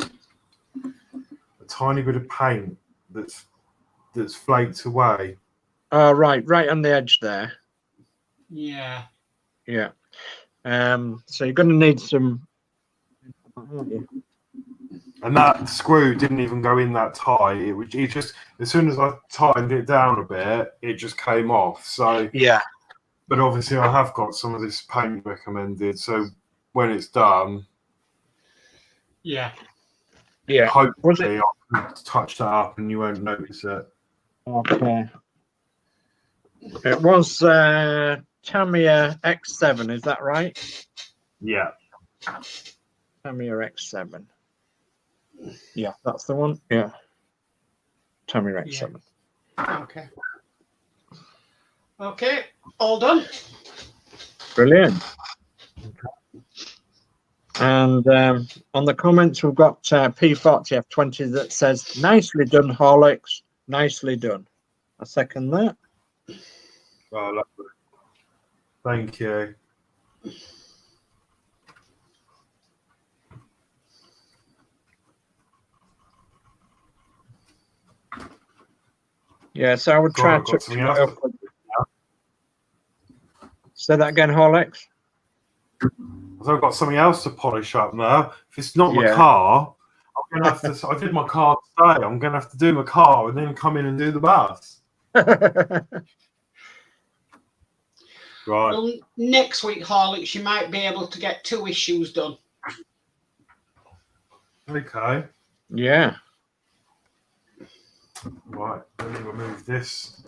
A tiny bit of paint that's flaked away. Oh, right on the edge there. Yeah. Yeah. So you're going to need some. And that screw didn't even go in that tight. It just, as soon as I tightened it down a bit, it just came off. So Yeah. But obviously, I have got some of this paint recommended. So when it's done, Yeah. Yeah. hopefully I can touch that up and you won't notice it. Okay. It was Tamiya X7, is that right? Yeah. Tamiya X7. Yeah, that's the one. Yeah. Tamiya X7. Okay. Okay. All done. Brilliant. And on the comments, we've got P40F20 that says, nicely done, Horlicks. Nicely done. I second that. Oh, lovely. Thank you. Yeah, so I would try I've got to something else. say that again, Horlicks. So I've got something else to polish up now. If it's not my Yeah. car, I'm gonna have to. I did my car today. I'm gonna have to do my car and then come in and do the bus. Right. Well, next week, Horlicks, you might be able to get 2 issues done. Okay. Yeah. Right. Let me remove this.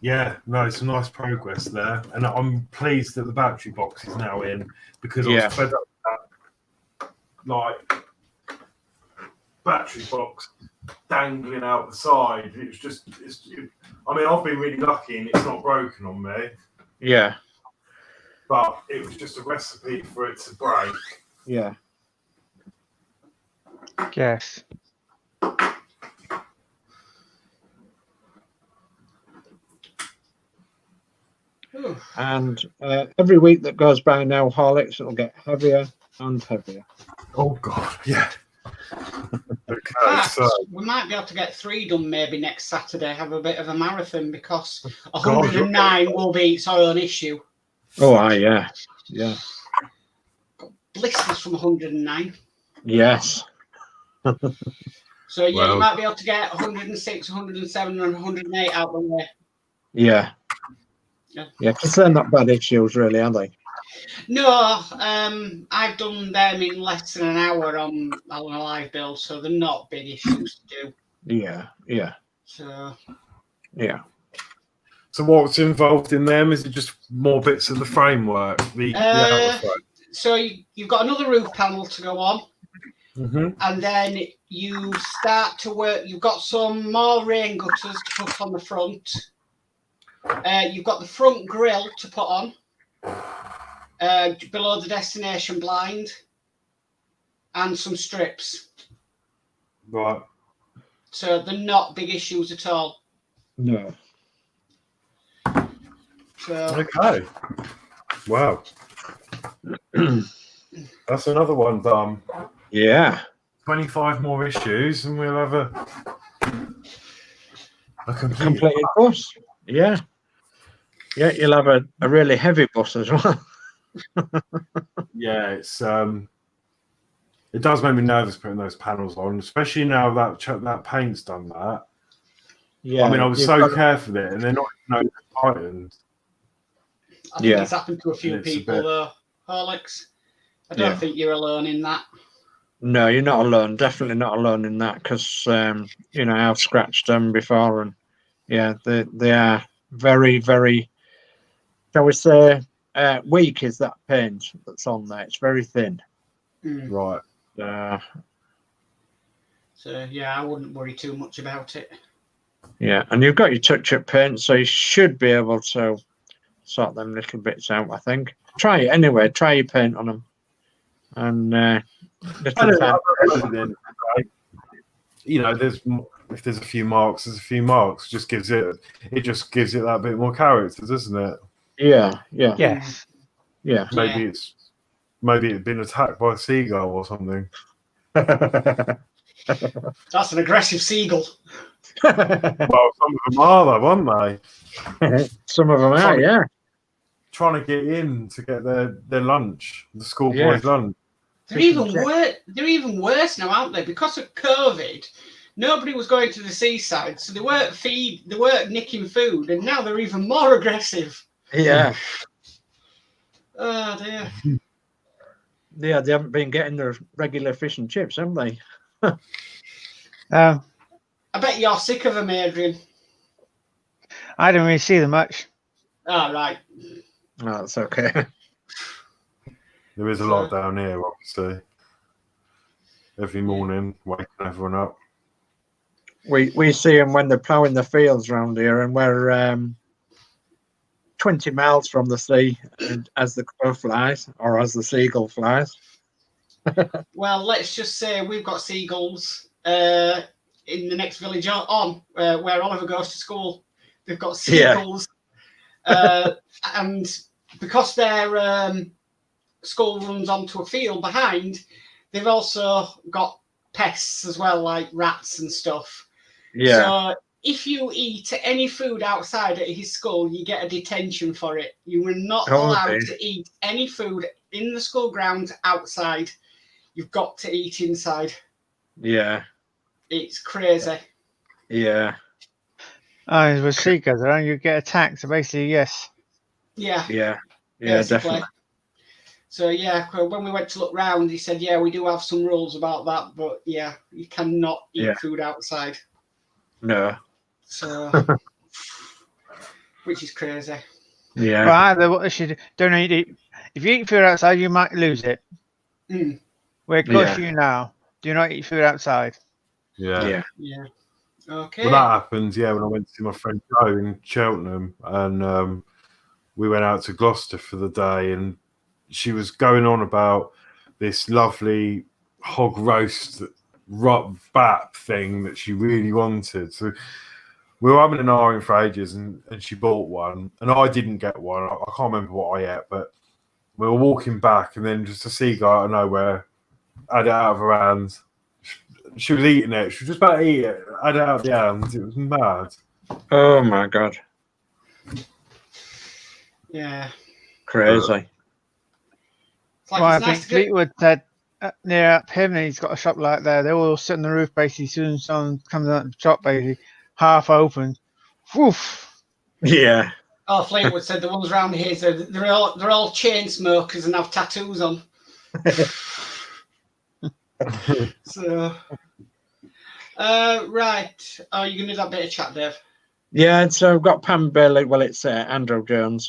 Yeah, no, it's a nice progress there, and I'm pleased that the battery box is now in because I Yeah. was fed up with that, like, battery box dangling out the side. It was just, I mean, I've been really lucky and it's not broken on me, Yeah. but it was just a recipe for it to break. Yeah. Yes. Ooh. And every week that goes by now, Horlicks, it'll get heavier and heavier. Oh God, yeah. Okay, Perhaps so we might be able to get 3 done maybe next Saturday, have a bit of a marathon, because God, 109 will be its own issue. Oh, yeah. Yeah. Blisters from 109. Yes. So yeah, you Well- might be able to get 106, 107, and 108 out the way. Yeah. Yeah. Yeah, because they're not bad issues, really, are they? No, I've done them in less than an hour on a live build, so they're not big issues to do. Yeah. Yeah. So Yeah. So what's involved in them? Is it just more bits of the framework? The outer frame? so you've got another roof panel to go on, and then you start to work. You've got some more rain gutters to put on the front. You've got the front grille to put on below the destination blind, and some strips. Right. So they're not big issues at all. No. So Okay. Wow. That's another one done. Yeah. 25 more issues, and we'll have a complete. Completed bus. Yeah. Yeah, you'll have a really heavy bus as well. Yeah, it's it does make me nervous putting those panels on, especially now that paint's done that. Yeah. I mean, I was you've so got- careful with it, and they're not tightened. I think Yeah. it's happened to a few It's a people bit- though, Horlicks. I don't Yeah. think you're alone in that. No, you're not alone. Definitely not alone in that, because I've scratched them before, and yeah, they are very, very, shall we say, weak is that paint that's on there. It's very thin. Right. So yeah, I wouldn't worry too much about it. Yeah, and you've got your touch-up paint, so you should be able to sort them little bits out, I think. Try it anyway. Try your paint on them. And I little don't time. know, at the end of the day, if there's a few marks, there's a few marks. Just gives it that bit more character, doesn't it? Yeah, yeah, Yes. yeah. Maybe it's been attacked by a seagull or something. That's an aggressive seagull. Well, some of them are though, aren't they? Some of them are, yeah. Trying to get in to get their lunch, the schoolboys' Yeah. lunch. They're even worse now, aren't they? Because of COVID, nobody was going to the seaside, so they weren't nicking food, and now they're even more aggressive. Yeah. Oh dear. Yeah, they haven't been getting their regular fish and chips, have they? I bet you're sick of them, Adrian. I don't really see them much. Oh, right. Oh, that's okay. There is a lot down here, obviously. Every morning, waking everyone up. We see them when they're ploughing the fields around here, and we're 20 miles from the sea, and as the crow flies, or as the seagull flies. Well, let's just say we've got seagulls in the next village on where Oliver goes to school. They've got seagulls. And because their school runs onto a field behind, they've also got pests as well, like rats and stuff. Yeah. So if you eat any food outside at his school, you get a detention for it. You are not allowed to eat any food in the school grounds outside. You've got to eat inside. Yeah. It's crazy. Yeah. Oh, with seagulls around, you get attacked. So basically, yes. Yeah. Yeah. Yeah, basically. definitely. So yeah, when we went to look round, he said, "Yeah, we do have some rules about that, but yeah, you cannot eat food outside." No. So, which is crazy. Yeah. Well, either what they should don't eat. If you eat food outside, you might lose it. Mm. We're cautioning you now. Do not eat food outside. Yeah. Yeah. Yeah. Okay. Well, that happens, when I went to see my friend Joe in Cheltenham, and we went out to Gloucester for the day, and she was going on about this lovely hog roast bap thing that she really wanted. So we were having an argument for ages, and she bought one, and I didn't get one. I can't remember what I ate, but we were walking back, and then just a seagull out of nowhere had it out of her hands, she was eating it. She was just about to eat it. I had it out the hands. It was mad. Oh my god, Yeah. crazy. It's like, Well, I it's think nice to get, Fleetwood said near up him, and he's got a shop like there. They all sit on the roof basically. As soon as someone comes out of the shop, basically half open. Woof. Yeah. oh, Fleetwood said the ones around here, so they're all chain smokers and have tattoos on. So, right. Oh, you're going to do that bit of chat, Dave? Yeah, so I've got Pam Bailey. Well, it's Andrew Jones.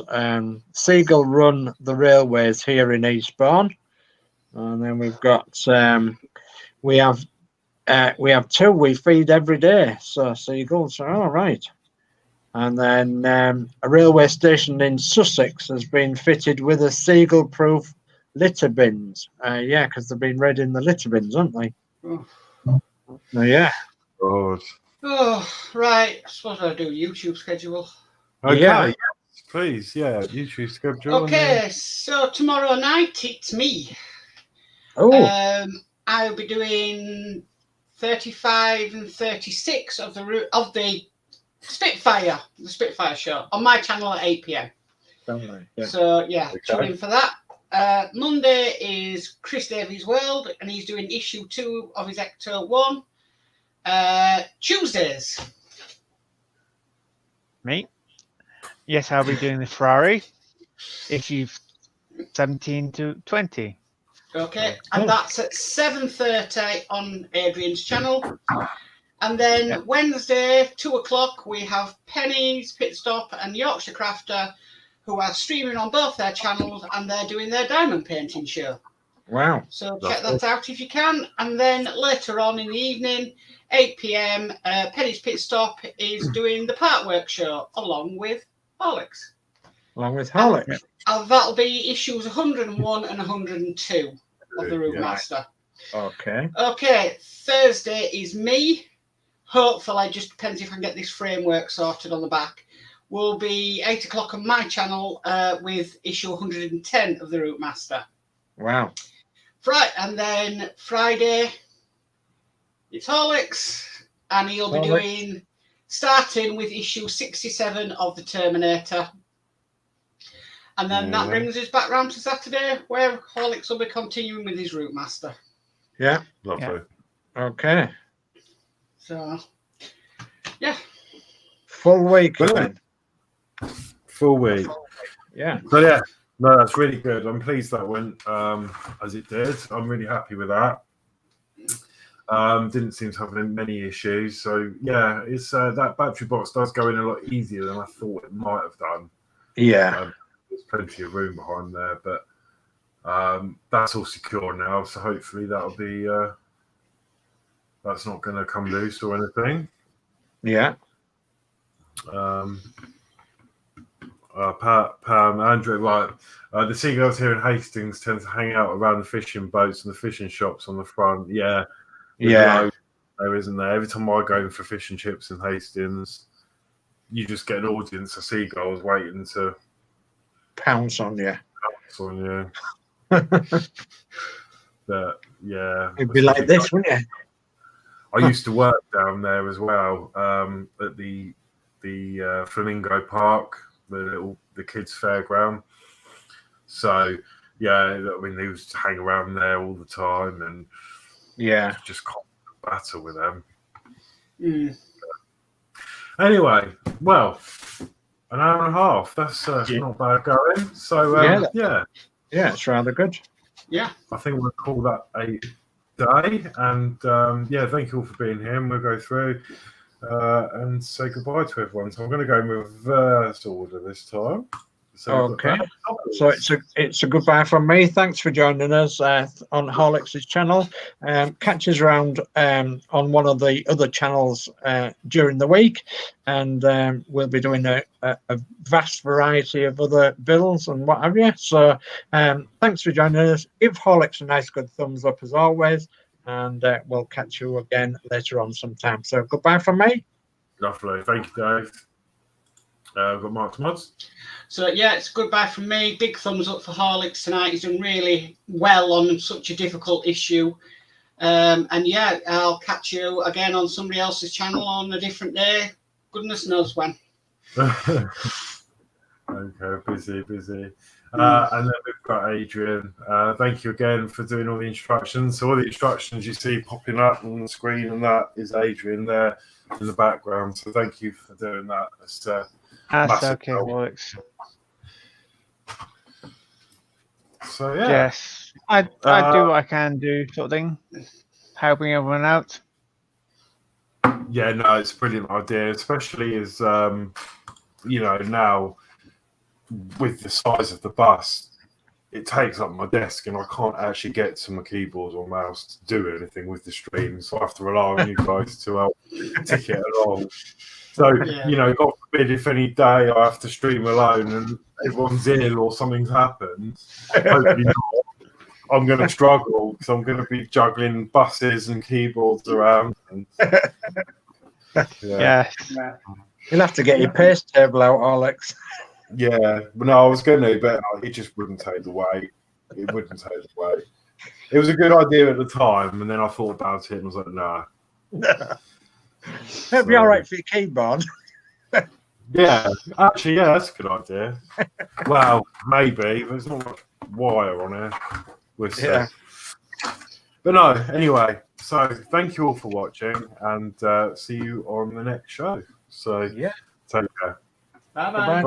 Seagull run the railways here in Eastbourne, and then we've got we have two we feed every day. So seagulls are all right. And then a railway station in Sussex has been fitted with a seagull-proof litter bins. Yeah, because they've been read in the litter bins, haven't they? Oh. Yeah. God. Oh, right. I suppose I'll do a YouTube schedule. Okay, Yeah. yes, please. Yeah, you choose schedule. Okay, so tomorrow night it's me. Oh, I'll be doing 35 and 36 of the Spitfire show on my channel at 8 p.m. yeah. So yeah, Okay. tune in for that. Monday is Chris Davies' World, and he's doing issue 2 of his Ecto 1. Tuesdays. Me? Yes, I'll be doing the Ferrari issue 17 to 20. Okay, and that's at 7:30 on Adrian's channel. And then Wednesday, 2 o'clock, we have Penny's Pit Stop and Yorkshire Crafter, who are streaming on both their channels, and they're doing their diamond painting show. Wow. So check that out if you can. And then later on in the evening, 8 p.m, Penny's Pit Stop is doing the Partwork show along with Horlicks. Along with Horlicks. That'll be issues 101 and 102 of the Routmaster. Okay. Okay, Thursday is me. Hopefully, just depends if I can get this framework sorted on the back. Will be 8 o'clock on my channel with issue 110 of the Routmaster. Wow. Right, and then Friday, it's Horlicks, and he'll be doing, starting with issue 67 of the Terminator. And then that brings us back round to Saturday, where Horlicks will be continuing with his Routmaster. Yeah. Lovely. Okay. So, yeah. Full week. Brilliant. Full week. Yeah. So yeah, no, that's really good. I'm pleased that went as it did. I'm really happy with that. Didn't seem to have many issues. So yeah, it's that battery box does go in a lot easier than I thought it might have done. Yeah. There's plenty of room behind there, but that's all secure now. So hopefully that'll be that's not going to come loose or anything. Yeah. Pam, Andrew, right. The seagulls here in Hastings tend to hang out around the fishing boats and the fishing shops on the front. Yeah. Yeah. There isn't there. Every time I go in for fish and chips in Hastings, you just get an audience of seagulls waiting to Pounce on you. pounce on you. But yeah. It'd be like this, wouldn't it? I used to work down there as well, at the Flamingo Park, the kids' fairground. So yeah, I mean, they used to hang around there all the time and just constant battle with them. Anyway, well, an hour and a half. That's not bad going. So yeah, it's rather good. Yeah, I think we'll call that a day. And thank you all for being here. And we'll go through and say goodbye to everyone. So I'm going to go in reverse order this time. So Okay. So it's a goodbye from me. Thanks for joining us on Horlicks' channel. Catch us around on one of the other channels during the week, and we'll be doing a vast variety of other builds and what have you. So thanks for joining us. Give Horlicks a nice good thumbs up as always, and we'll catch you again later on sometime. So goodbye from me. Lovely. Thank you, Dave. We've got Mark's Mods. so yeah, it's goodbye from me. Big thumbs up for Horlicks tonight. He's done really well on such a difficult issue. And yeah, I'll catch you again on somebody else's channel on a different day. Goodness knows when. Okay, busy. And then we've got Adrian. Thank you again for doing all the instructions. So all the instructions you see popping up on the screen, and that is Adrian there in the background. So thank you for doing that. It's That's massive okay, help. Horlicks. So yeah, Yes, I do what I can do, sort of thing, helping everyone out. yeah, no, it's a brilliant idea, especially as now with the size of the bus, it takes up my desk, and I can't actually get to my keyboard or mouse to do anything with the stream. So I have to rely on you guys to help tick it along. So, God forbid if any day I have to stream alone and everyone's ill or something's happened, hopefully not, I'm going to struggle because I'm going to be juggling buses and keyboards around. And, Yes. You'll have to get your pace table out, Horlicks. yeah, but no, I was going to, but it just wouldn't take the weight. It wouldn't take the weight. It was a good idea at the time, and then I thought about it and was like, nah. It'll be all right for your keyboard. Yeah, actually, yeah, that's a good idea. Well, maybe. There's not much wire on here. We'll see. Yeah. But no, anyway, so thank you all for watching, and see you on the next show. So, Yeah. take care. Bye-bye. Bye-bye.